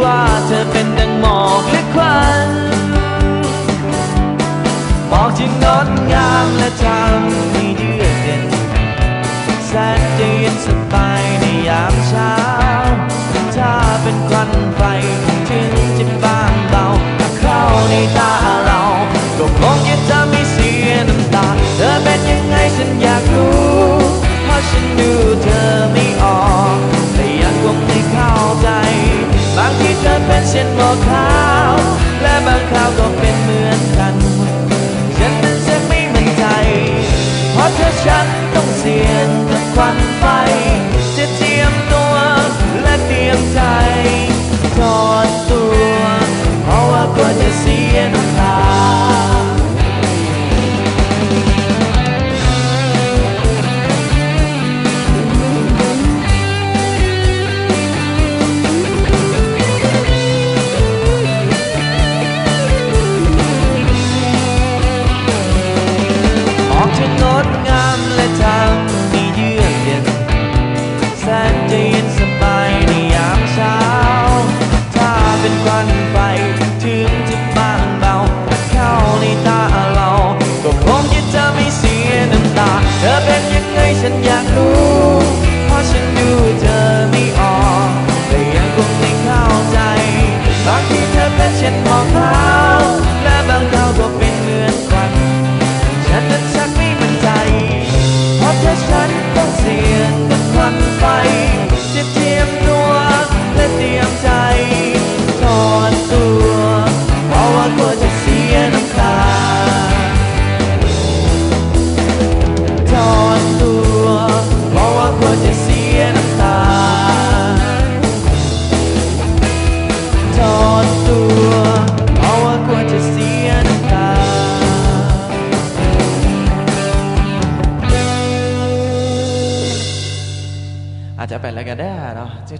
[SPEAKER 2] ว่าเธอเป็นดังหมอกหรือควันหมอกที่งดงามและทำให้เยือกเย็นแสนจะเย็นสบายในยามเช้าถ้าเป็นควันไฟถึงจะบางเบาเข้าในตาเราก็คงจะทำให้เสียน้ำตาเธอเป็นยังไงฉันอยากรู้เพราะฉันดูเธอไม่ออกแต่ยังคงไม่เข้าใจบางทีเธอเป็นเช่นหมอกขาวและบางคราวก็เป็นเหมือนกันฉันนั้นจะไม่มั่นใจเพราะเธอฉันต้องเสี่ยงกับควันไฟจะเตรียมตัวและเตรียมใจถอดตัวเพราะว่ากลัวจะเสียน้ำตา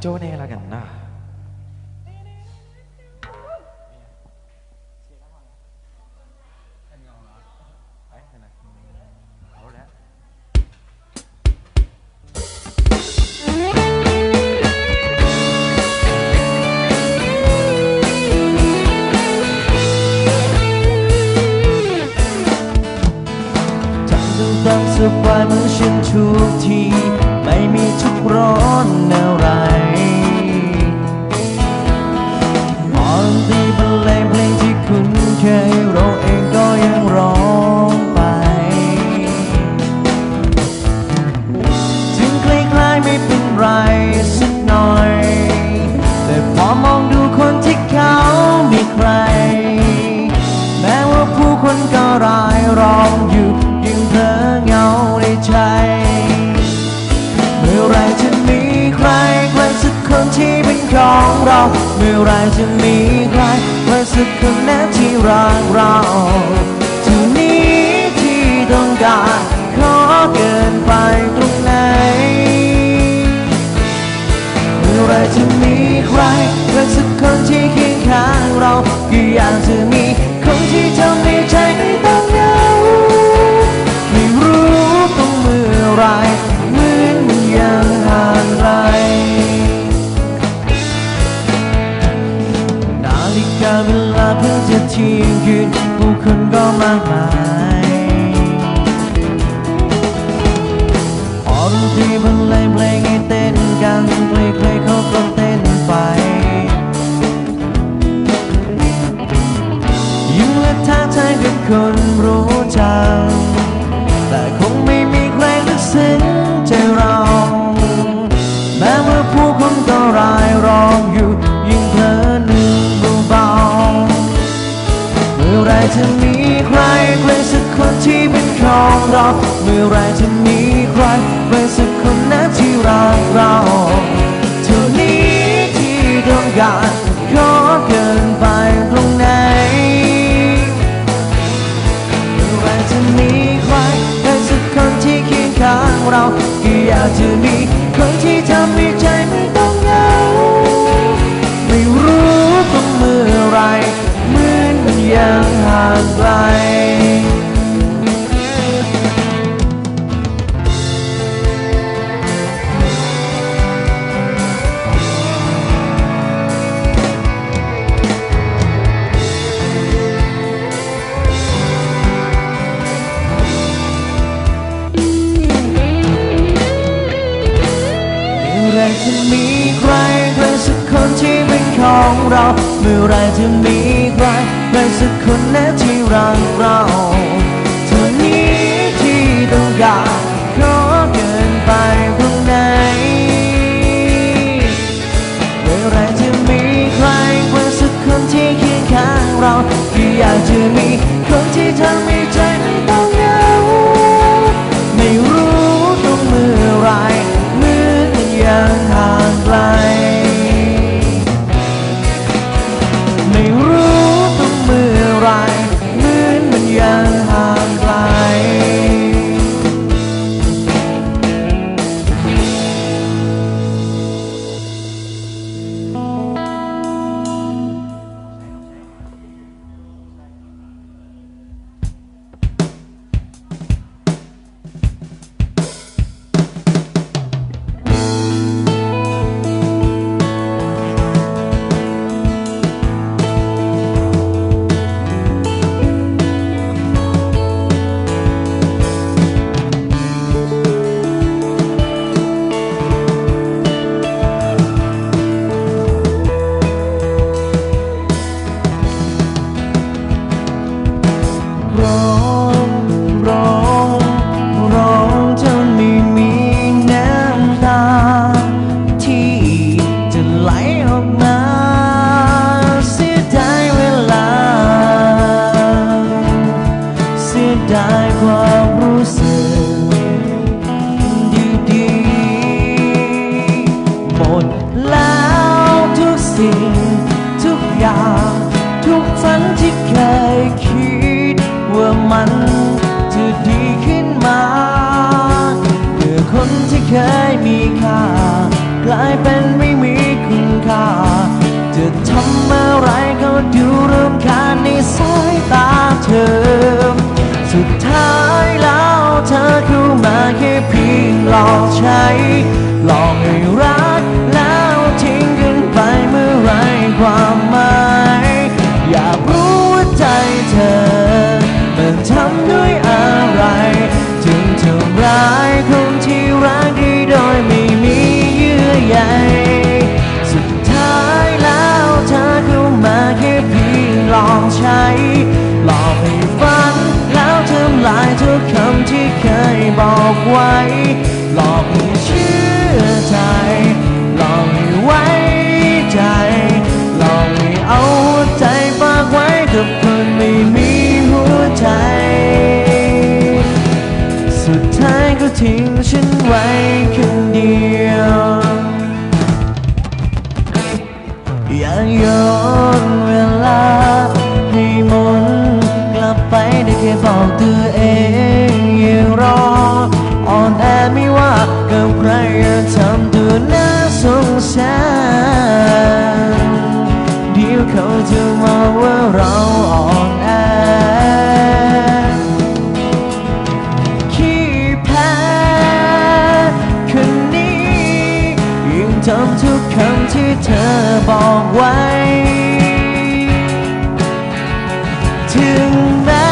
[SPEAKER 1] โจ้แน่ละกันนะ
[SPEAKER 3] ต้องสบายเหมือนฉันทุกทีไม่มีทุกข์ร้อนอะไรพอดนตรีบรรเลงเพลงที่คุ้นเคยเราเองก็ยังร้องไปถึงคล้ายๆไม่เป็นไรสักหน่อยแต่พอมองดูคนที่เขามีใครแม้ว่าผู้คนก็รายล้อมอยู่ยิ่งเพ้อเหงาในใจเมื่อไรจะมีใครใครสักคนที่เป็นของเราเมื่อไรจะมีใครใครสักคนนั้นที่รักเราเท่านี้ที่ต้องการขอเกินไปตรงไหนเมื่อไรจะมีใครใครสักคนที่เคียงข้างเราก็อยากจะมีคนที่ทำให้ใจไม่ต้องเหงาไม่รู้ต้องเมื่อไรเหมือนมันยังห่างไกลนาฬิกาเวลาเพิ่งจะเที่ยงคืนผู้คนก็มากมายพอดนตรีบรรเลงเพลงให้เต้นกันเพลงเขาก็เต้นไปยิ้มและท้าทายกับคนรู้จักแต่คงไม่มีใครลึกซึ้งใจเราแม้ว่าผู้คนก็รายล้อมอยู่ยิ่งเพลินหนึ่งเบาๆเมื่อไรจะมีใครใครสักคนที่เป็นของเราเมื่อไรจะมีใครใครสักคนนั้นที่รักเราเท่านี้ที่ต้องการขอเกินไปตรงไหนเมื่อไรจะมีใครใครสักคนที่เคียงข้างเราก็อยากจะมีคนที่ทำให้ใจไม่ต้องเหงาไม่รู้ต้องเมื่อไรเหมือนมันยังห่างไกลจะมีใครใครสักคนที่เป็นของเราเมื่อไรจะมีใครใครสักคนนั้นที่รักเราเท่านี้ที่ต้องการขอเกินไปตรงไหนเมื่อไรจะมีใครใครสักคนที่เคียงข้างเราก็อยากจะมีคนที่ทำให้ใจไม่ต้องเหงาไม่รู้ต้องเมื่อไรยังห่างไกลไม่รู้ต้องเมื่อไรเหมือนมันยังห่างไกลได้ความรู้สึกดีๆหมดแล้วทุกสิ่งทุกอย่างทุกฝันที่เคยคิดว่ามันจะดีขึ้นมาเมื่อคนที่เคยมีค่ากลายเป็นไม่มี อยากย้อนเวลาให้หมุนกลับไปได้แค่บอกตัวเองอย่ารออ่อนแอไม่ว่ากับใครอย่าทำตัวน่าสงสารเดี๋ยวเขาจะมองว่าเราอ่อนแอขี้แพ้คนนี้ยังจำทุกคำที่เธอบอกไว้ถึงแม้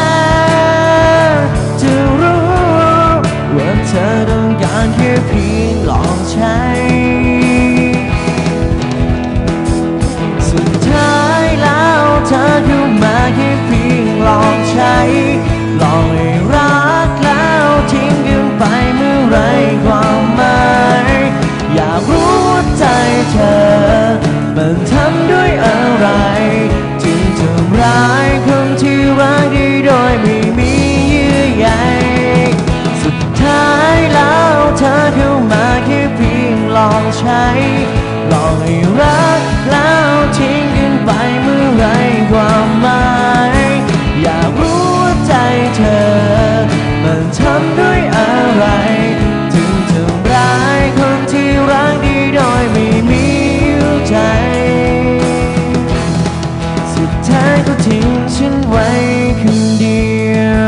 [SPEAKER 3] จะรู้ว่าเธอต้องการแค่เพียงลองใช้สุดท้ายแล้วเธอเข้ามาแค่เพียงลองใช้ลองให้รักแล้วทิ้งกันไปเมื่อไรความหมายอยากรู้ว่าใจเธอมันทำด้วยอะไรจึงทำร้ายคนที่รักได้โดยไม่มีเยื่อใยสุดท้ายแล้วเธอเข้ามาแค่เพียงลองใช้ลองให้รักแล้วทิ้งกันไปเมื่อไรความหมายอยากรู้ว่าใจเธอมันทำด้วยอะไรถึงทำร้ายคนที่รักได้โดยไม่มีใจสุดท้ายก็ทิ้งฉันไว้คนเดียว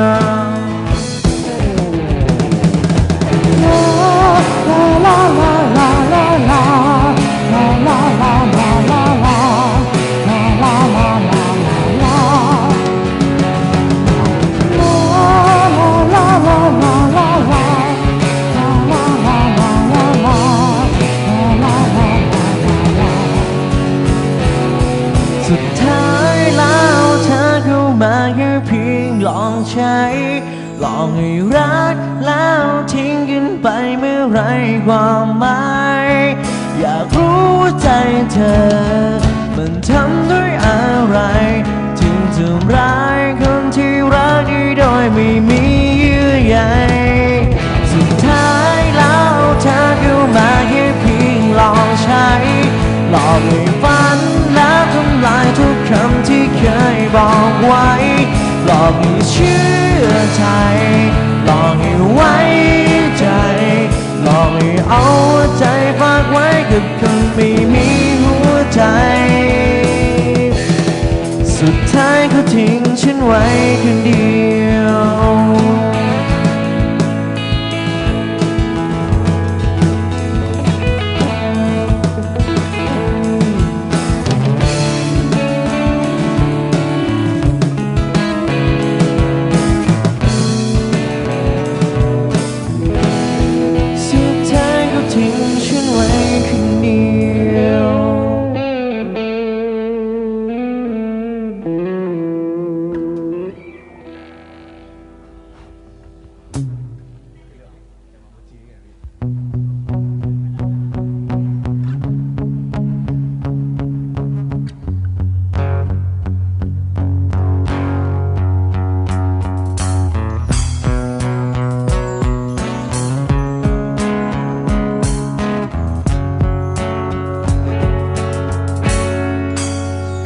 [SPEAKER 3] สุดท้ายแล้วเธอเข้ามาแค่เพียงลองใช้ลองให้รักแล้วทิ้งกันไปเมื่อไรความหมายอยากรู้ว่าใจเธอมันทำด้วยอะไรถึงทำร้ายคนที่รักได้โดยไม่มีเยื่อใยสุดท้ายแล้วเธอเข้ามาแค่เพียงลองใช้หลอกให้ฝันแล้วทำลายทุกคำที่เคยบอกไว้หลอกให้เชื่อใจหลอกให้ไว้ใจหลอกให้เอาใจฝากไว้กับคนไม่มีหัวใจสุดท้ายก็ทิ้งฉันไว้คนเดียวทิ้งฉันไว้คนเดียว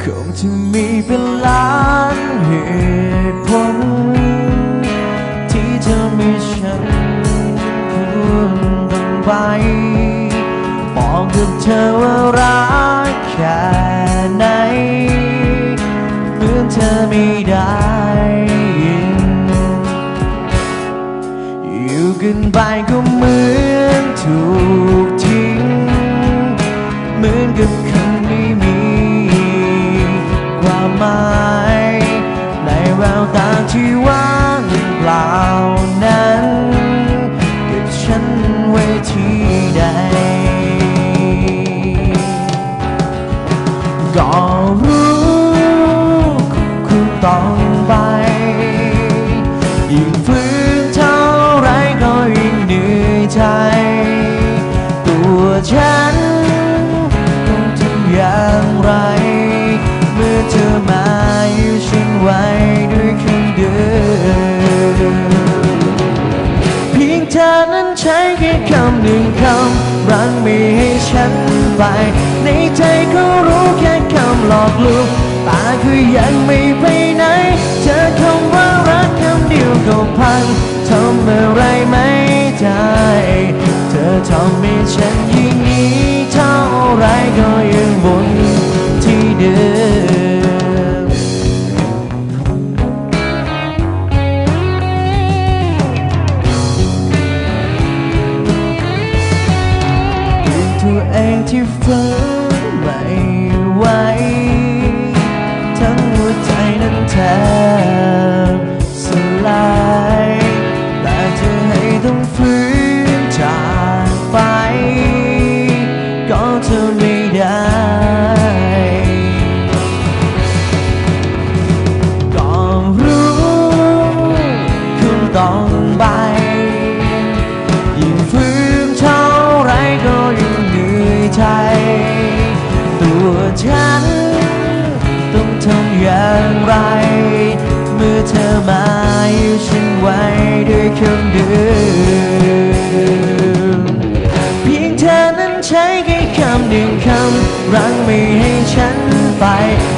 [SPEAKER 3] คงจะมีเป็นล้านเหตุผลที่เธอมีฉันคุณต้องไปบอกกับเธอว่ารักแค่ไหนเหมือนเธอไม่ได้ยินอยู่กันไปก็เหมือนถูกทิ้งเหมือนกับคนไม่มีความหมายในแววตาที่ว่างเปล่านั้นเก็บฉันไว้ที่ใดก็รู้คุณต้องไปยิ่งฝืนเท่าไรก็ยิ่งเหนื่อยใจตัวฉันต้องทำอย่างไรเมื่อเธอมาอยู่ฉันไว้ด้วยคำเดิมเพียงเธอนั้นใช้แค่คำหนึ่งคำรั้งไม่ให้ฉันไปในใจก็รู้แค่ค ำหลอกลวงตาคือยังไม่ไปไหนเจอคำว่ารักคำเดียวก็พังทำอะไรไม่ได้เธอทำให้ฉันยิ่งนี้เท่าไรก็ยังวนที่เดิมตัวเองที่ฝืนไม่ไหวทั้งหัวใจนั้นแทบสลายแต่จะให้ต้องฝืนจากไปก็จะไม่ได้ก็รู้คุณต้องไปยิ่งฝืนเท่าไรก็ยิ่งเหนื่อยใจตัวฉันต้องทำอย่างไรเมื่อเธอมาอยู่ฉันไว้ด้วยคำเดิมเพียงเธอนั้นใช้แค่คำหนึ่งคำรั้งไม่ให้ฉันไป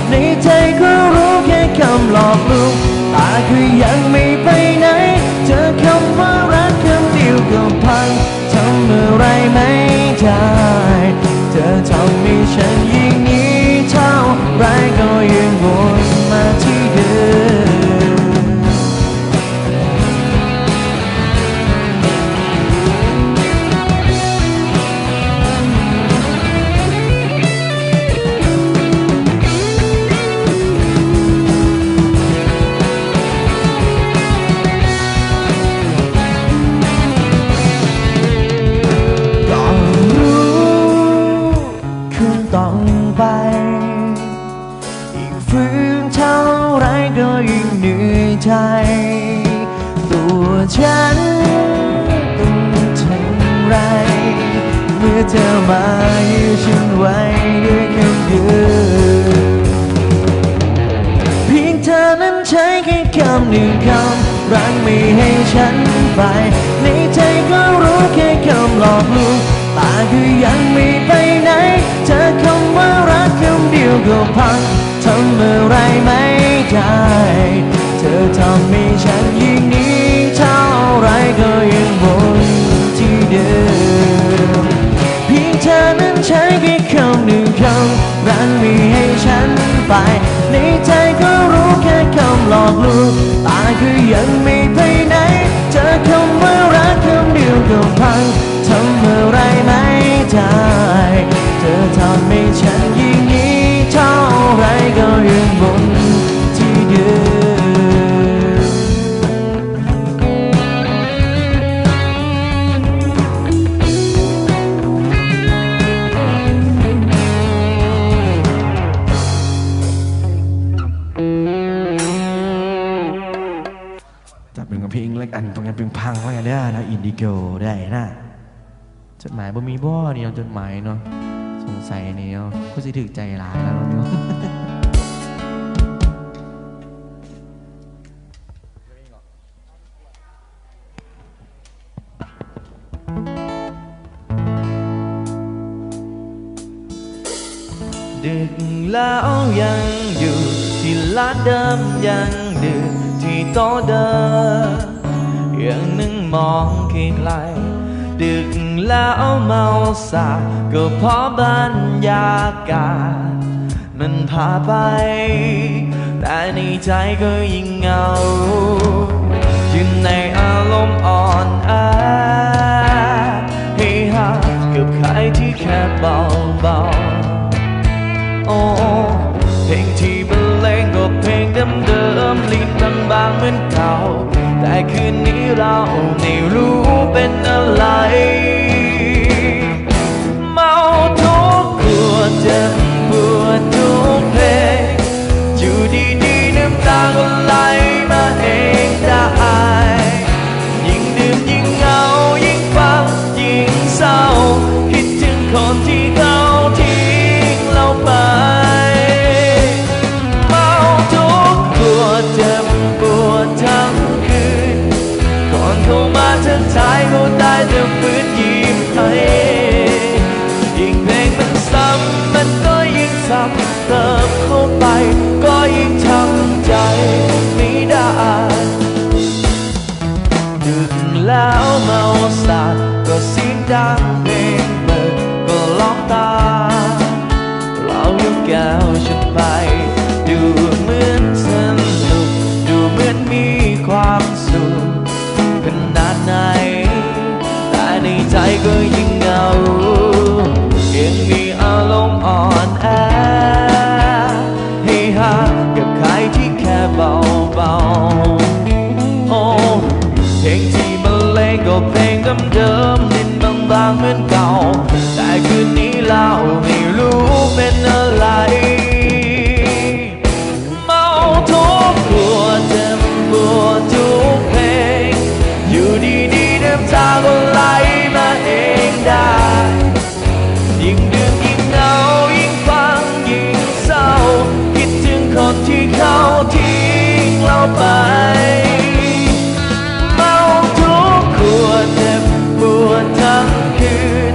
[SPEAKER 3] ในใจก็รู้แค่คำหลอกลวงตาคือยังไม่ไปไหนเจอคำว่ารักคำเดียวก็พังทำอะไรไม่ได้เธอทำให้ฉันยิ่งนี้เท่าไรก็ยังวนมาที่เดิมก็รู้คุณต้องไปยิ่งฝืนเท่าไรก็ยิ่งเหนื่อยใจตัวฉันต้องทำไรเมื่อเธอมาอยู่ฉันไว้ด้วยคำเดิมเพียงเธอนั้นใช้แค่คำหนึ่งคำรั้งไม่ให้ฉันไปในใจก็รู้แค่คำหลอกลวงตาคือยังไม่ไปไหนเจอคำว่ารักคำเดียวก็พังทำอะไรไม่ได้เธอทำให้ฉันยิ่งนี้เท่าไรก็ยังวนที่เดิมเพียงเธอนั้นใช้แค่คำหนึ่งคำรั้งไม่ให้ฉันไปในใจก็รู้แค่คำหลอกลวงตาคือยังไม่ไปไหนเจอคำว่ารักคำเดียวก็พังทำอะไรไม่ได้เธอทำให้ฉันยิ่งนี้เท่าไรก็ยังวนที่เดิจับเป็นกับเพลงแล้วกันตรงนั้นเป็นพังแล้วกันได้นะอินดิโกได้นะจดหมายบ่มีบ่เนี่ยจดหมายเนาะสงสัยเนี่ยก็สิถึกใจร้ายแล้วเนาะ
[SPEAKER 2] ดึกแล้วยังอยู่ที่ร้านเดิมยังดื่มที่โต๊ะเดิมยังนั่งมองไกลๆดึกแล้วเมาสาก็เพราะบรรยากาศมันพาไปแต่ในใจก็ยิ่งเหงาอยู่ในอารมณ์อ่อนแอให้หากับใครที่แค่เบาๆโอ้เพลงที่บรรเลงก็เพลงเดิมๆลิ้นบางๆเหมือนเก่าแต่คืนนี้เราไม่รู้เป็นอะไรเมาทุกขวดเจ็บปวดทุกเพลงอยู่ดีๆน้ำตาก็ไหลมาเองได้ยิ่งดื่มยิ่งเหงายิ่งฟังยิ่งเศร้าคิดถึงคนที่เขาทิ้งเราไปเมาทุกขวดเจ็บปวดทั้งคืนก่อนเข้ามาทัก ำเติมเข้าไปก็ยิ่งทำใจไม่ได้ดึกแล้วเมาสาดก็เสียงดังเพลงเปิดก็ร้องตามเรายกแก้วฉันไปดูเหมือนสนุกดูเหมือนมีความสุขขนาดไหนแต่ในใจก็ยิ่งเหงายังมีอารมณ์อ่อนแอให้หากับใครที่แค่เบาๆโอ้เพลงที่บรรเลงก็เพลงเดิมๆดินบางๆเหมือนเก่าแต่คืนนี้เราไม่รู้เป็นอะไรเมาทุกปวดเจ็บปวดทุกเพลงอยู่ดีๆน้ำตาก็ไหลมาเองได้ยิ่งดื่มยิ่งเหงายิ่งฟังยิ่งเศร้าคิดถึงคนที่เขาทิ้งเราไปเมาทุกขวดเจ็บปวดทั้งคืน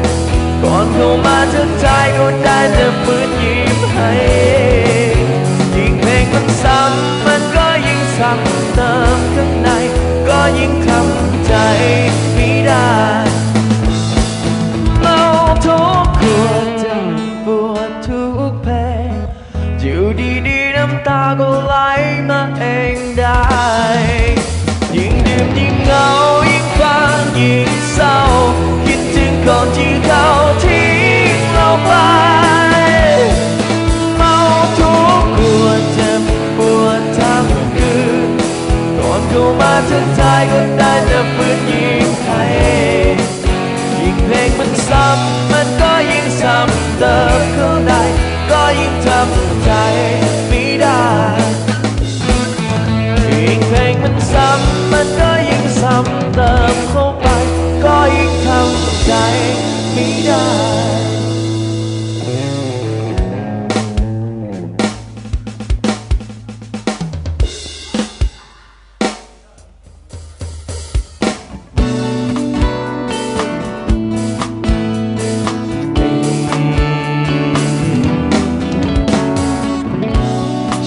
[SPEAKER 2] ก่อนเข้ามาทักทายก็ได้แต่ฝืนยิ้มให้ยิ่งเพลงมันซ้ำมันก็ยิ่งซ้ำเติมข้างในก็ยิ่งทำใจไม่ได้เมาทุกขวดเจ็บปวดทุกเพลงอยู่ดีๆน้ำตาก็ไหลมาเองได้ยิ่งดื่มยิ่งเหงายิ่งฟังยิ่งเศร้าคิดถึงคนที่เขาทิ้งเราไปเมาทุกขวดเจ็บปวดทั้งคืนก่อนเข้ามาทักทายก็ได้แต่ฝืนยิ้มให้ยิ่งเพลงมันซ้ำมันก็ยิ่งซ้ำเติมเข้าในก็ยิ่งทำใจไม่ได้ยิ่งเพลงมันซ้ำมันก็ยิ่งซ้ำเติมเข้าไปก็ยิ่งทำใจไม่ได้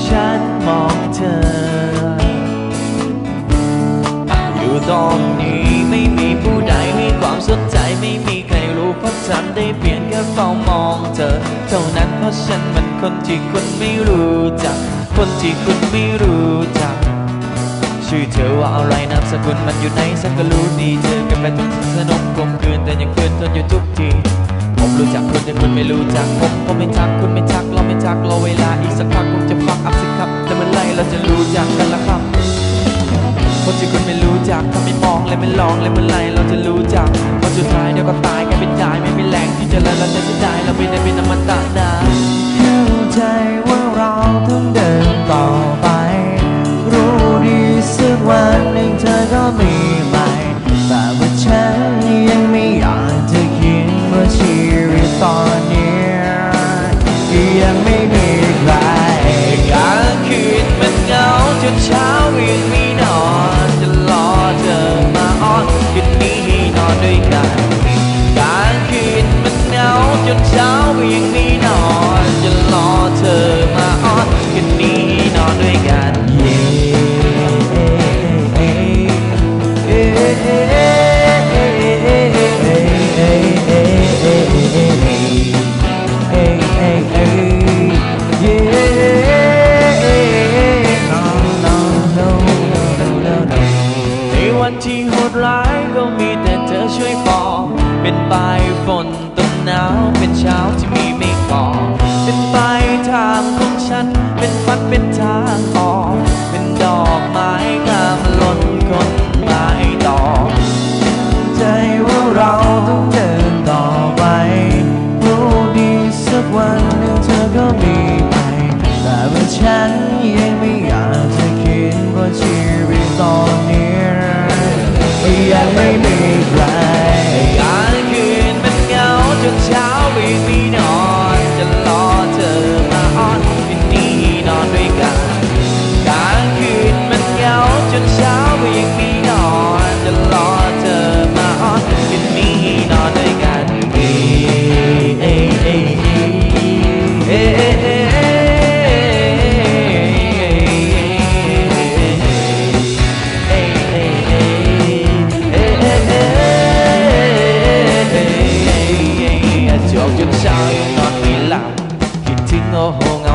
[SPEAKER 2] ฉันมองเธออยู่ตรงนี้ไม่มีผู้ใดให้ความสนใจไม่มีใครรู้เพราะฉันได้เพียงแค่เฝ้ามองเธอเท่านั้นเพราะฉันมันคนที่คุณไม่รู้จักคนที่คุณไม่รู้จักชื่อเธอว่าอะไรนามสกุลมันอยู่ไหนฉันก็รู้ดีเจอกันไปทุกสนุกกลมคืนแต่ยังคืนทนอยู่ทุกทีผมรู้จักคุณแต่คุณไม่รู้จักผมไม่ทักคุณไม่ทักเราไม่ทักรอเวลาอีกสักพักคงจะฟังอัพสิครับแต่เมื่อไรเราจะรู้จักกันละครับคนที่คุณไม่รู้จักถ้าไม่มองและไม่ลองและเมื่อไรเราจะรู้จักวันสุดท้ายเดี๋ยวก็ตายกลายเป็นตายไม่มีแรงที่จะละเราจะเสียดายเราไม่ได้เป็นอมตะนะ
[SPEAKER 3] เข้าใจว่าเราต้องเดินต่อไปรู้ดีสักวันหนึ่งเธอก็มีใหม่แต่ว่าฉันยังไม่อยากจะคิดว่าชีวิตตอนนี้ยังไม่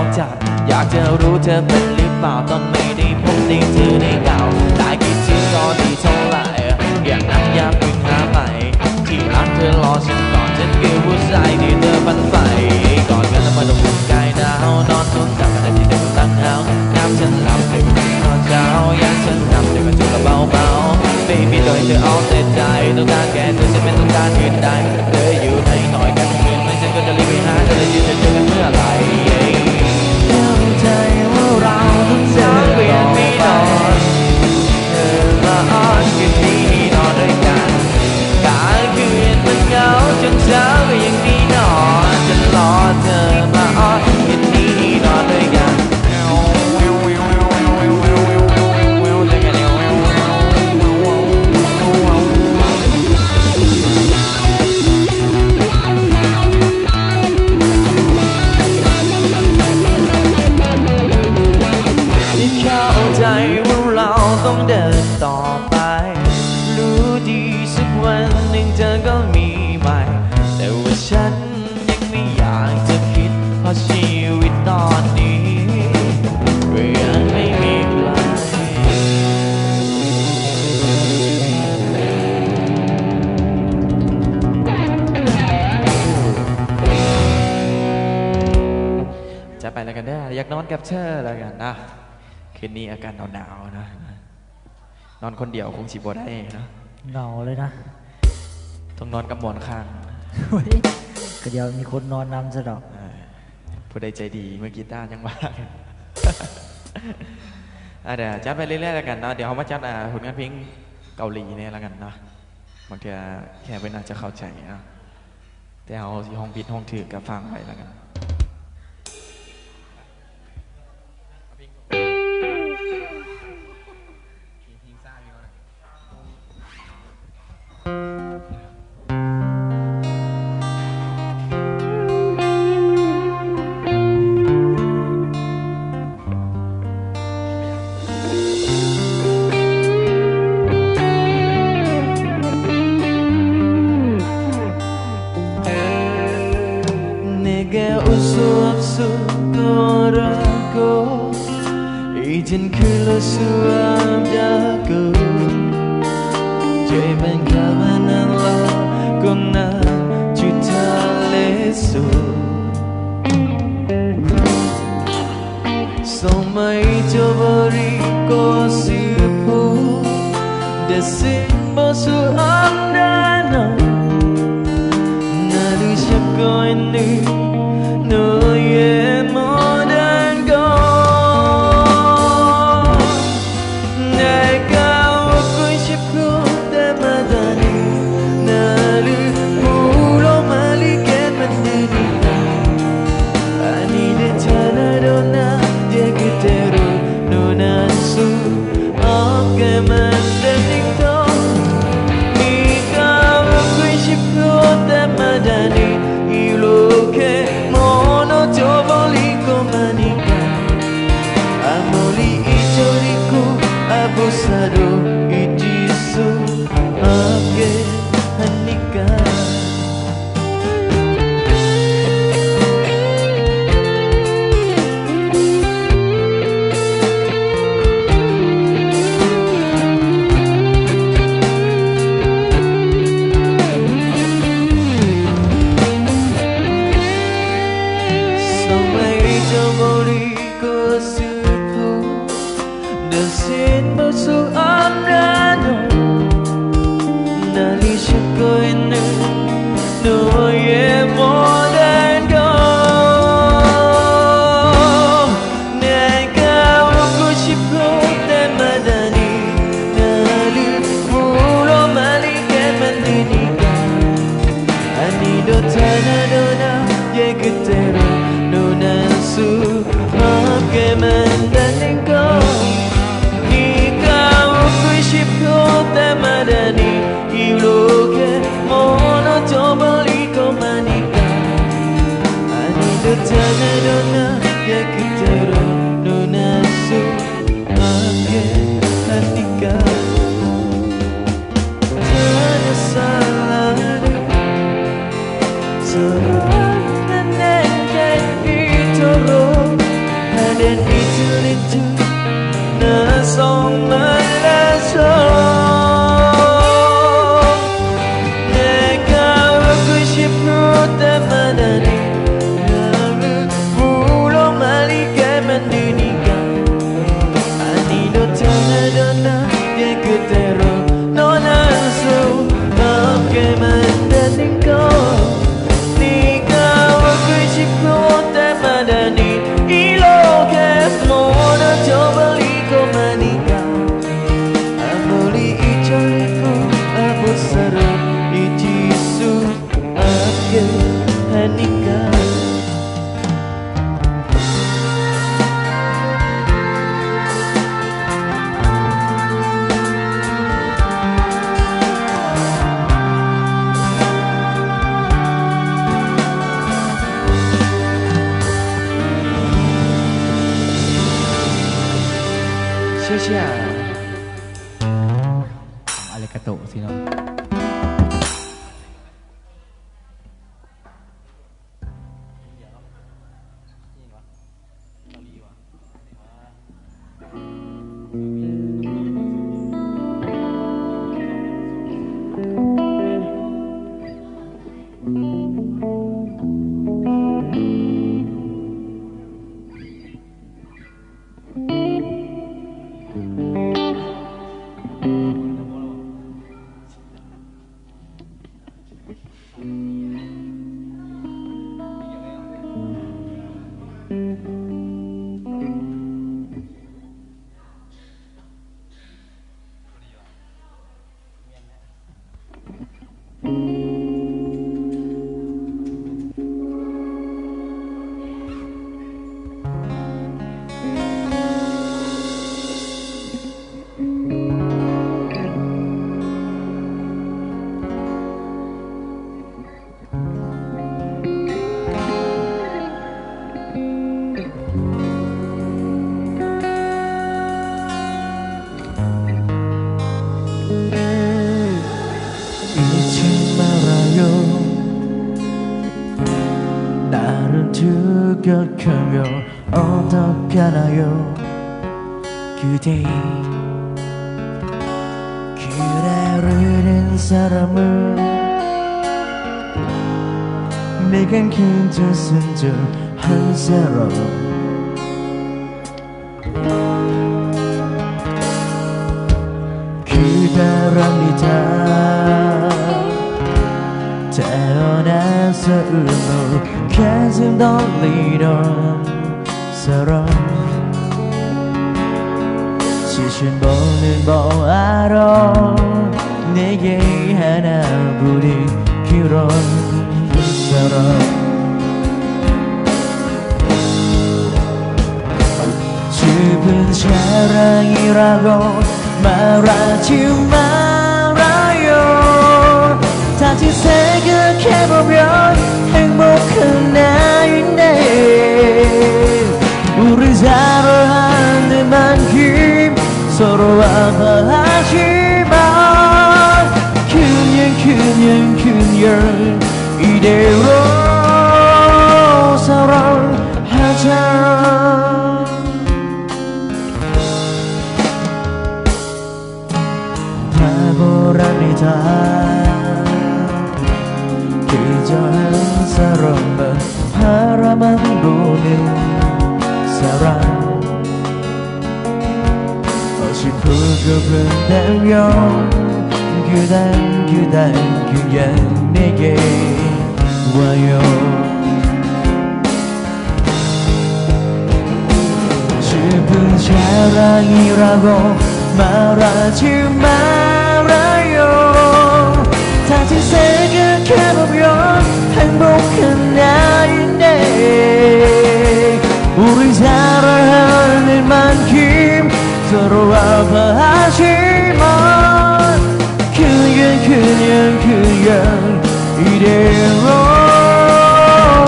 [SPEAKER 2] วจัดอยากจะรู้เธอเป็นหรือเปล่าตอนไม่ได้พบได้เจอในเก่าได้คิดถึงตอนที่เท่าไหร่อย่างนั้นอยากพึ่งหาใหม่ที่รักเธอรอฉันก่อนฉันคือผู้ชายที่เธอฝันใฝ่ก่อนกันแล้วมาดมกายหนาวนอนนุ่งจับกันที่เธอตั้งเฮาน้ำฉันหลับเด็กตอนเช้ายันฉันนำเด็กมาจุกเบาเบาBaby โดยเธอเอาแต่ใจต้องการแค่เธอจะเป็นต้องการอื่นใดเธออยู่ในหน่อยกันคืนไม่ฉันก็จะรีบไปหาเธอเลยจะเจอกันเมื่อไหร่
[SPEAKER 3] เข้าใจว่าเราต้องเดินต่อไป
[SPEAKER 2] เธอมาอ้อนคืนนี้นอนด้วยกันกลางคืนมันเหงาจนเช้าก็ยังดีนอนจะรอเธอมาอ้อนคืนนี้นอนด้วยกันเข้าใจว่าเราต้องเดินต่อไปรู้ดีสักวันหนึ่งเธอก็มีใหม่แต่ว่าฉันยังไม่อยากจะคิดเพราะชีวิตตอนนี้ก็ยังไม่มีใครจะไปแล้วกันได้อยากนอนกับเธอแล้วกันนะคืนนี้อากาศหนาวๆนะนอนคนเดียวคงสิบ่ได้นะ
[SPEAKER 3] เหงาเลยนะ
[SPEAKER 2] ต้องนอนกับหมอนข้าง
[SPEAKER 3] ก็เดี๋ยวมีคนนอนนำซะดอก
[SPEAKER 2] ผู้ใดใจดีเมื่อกี้ต้ายังว่าเดี๋ยวจัดไปเรื่อยๆแล้วกันนะเดี๋ยวเขามาจัดผลงานเพลงเกาหลีเนี่ยแล้วกันนะบางทีแค่เป็นอาจจะเข้าใจนะแต่เอาที่ห้องพิษห้องถือกับฟังไปแล้วกันIzinkan lo suamjaku Jangan kawanan lo Kona juta lesu Somai jabari ko sipu Desin bosu amdana Nadu siap ko ini No ye modern go Madani, ilu ke 말라서 내가 웃고 싶을 때마다 나를 불러 말리게 만드니까 아니도 전하던 나의 그대로 넌 할 수 없게 만드는 걸 네가 웃고 싶을 때마다 이렇게 무너져 버리고만 있다 아무리 잊으려고 아무 사람 잊을 수 없게 하니까 샤샤
[SPEAKER 3] Arigato, sino? 나를 두격하며 어떡하나요 그대 기다리는 사람을 내겐 괜찮은 척한 사람 그대랍니다 태어나서 울며 가슴 떨리던 사람 시신 보는 보아로 내게 하나뿐인 그런 사람 슬픈 사랑이라고 말하지 말아요 다시 생각해보면 행복한 나인데 우리 사랑하는 만큼 서로 아파하지만 그냥 이대로 사랑하자 바보랍니다 그저 한 사람만 바라만 보는 사람 어시프고픈다면 그냥 내게 와요 슬픈 사랑이라고 말하지 말아요 다시 생각해보면 행복한 나인데 우리 사랑하는 만큼 서로 아파하지만 그냥 이대로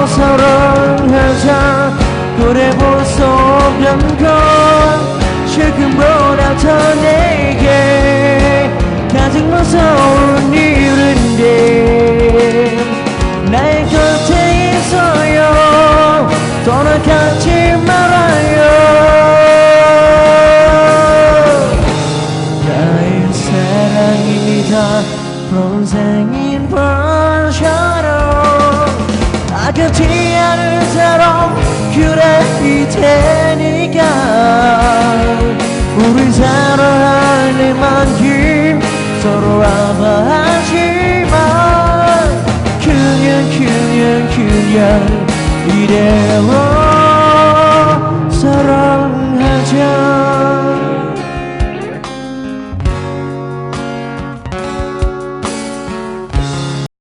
[SPEAKER 3] 사랑하자 그래 볼 수 없는 건 지금보다 더 내게 가장 무서운 일인데 나의 곁에 있어요 떠나가지 말아요 테니까 우리 사랑할 일만큼 서로 아파하지만 그냥 이대로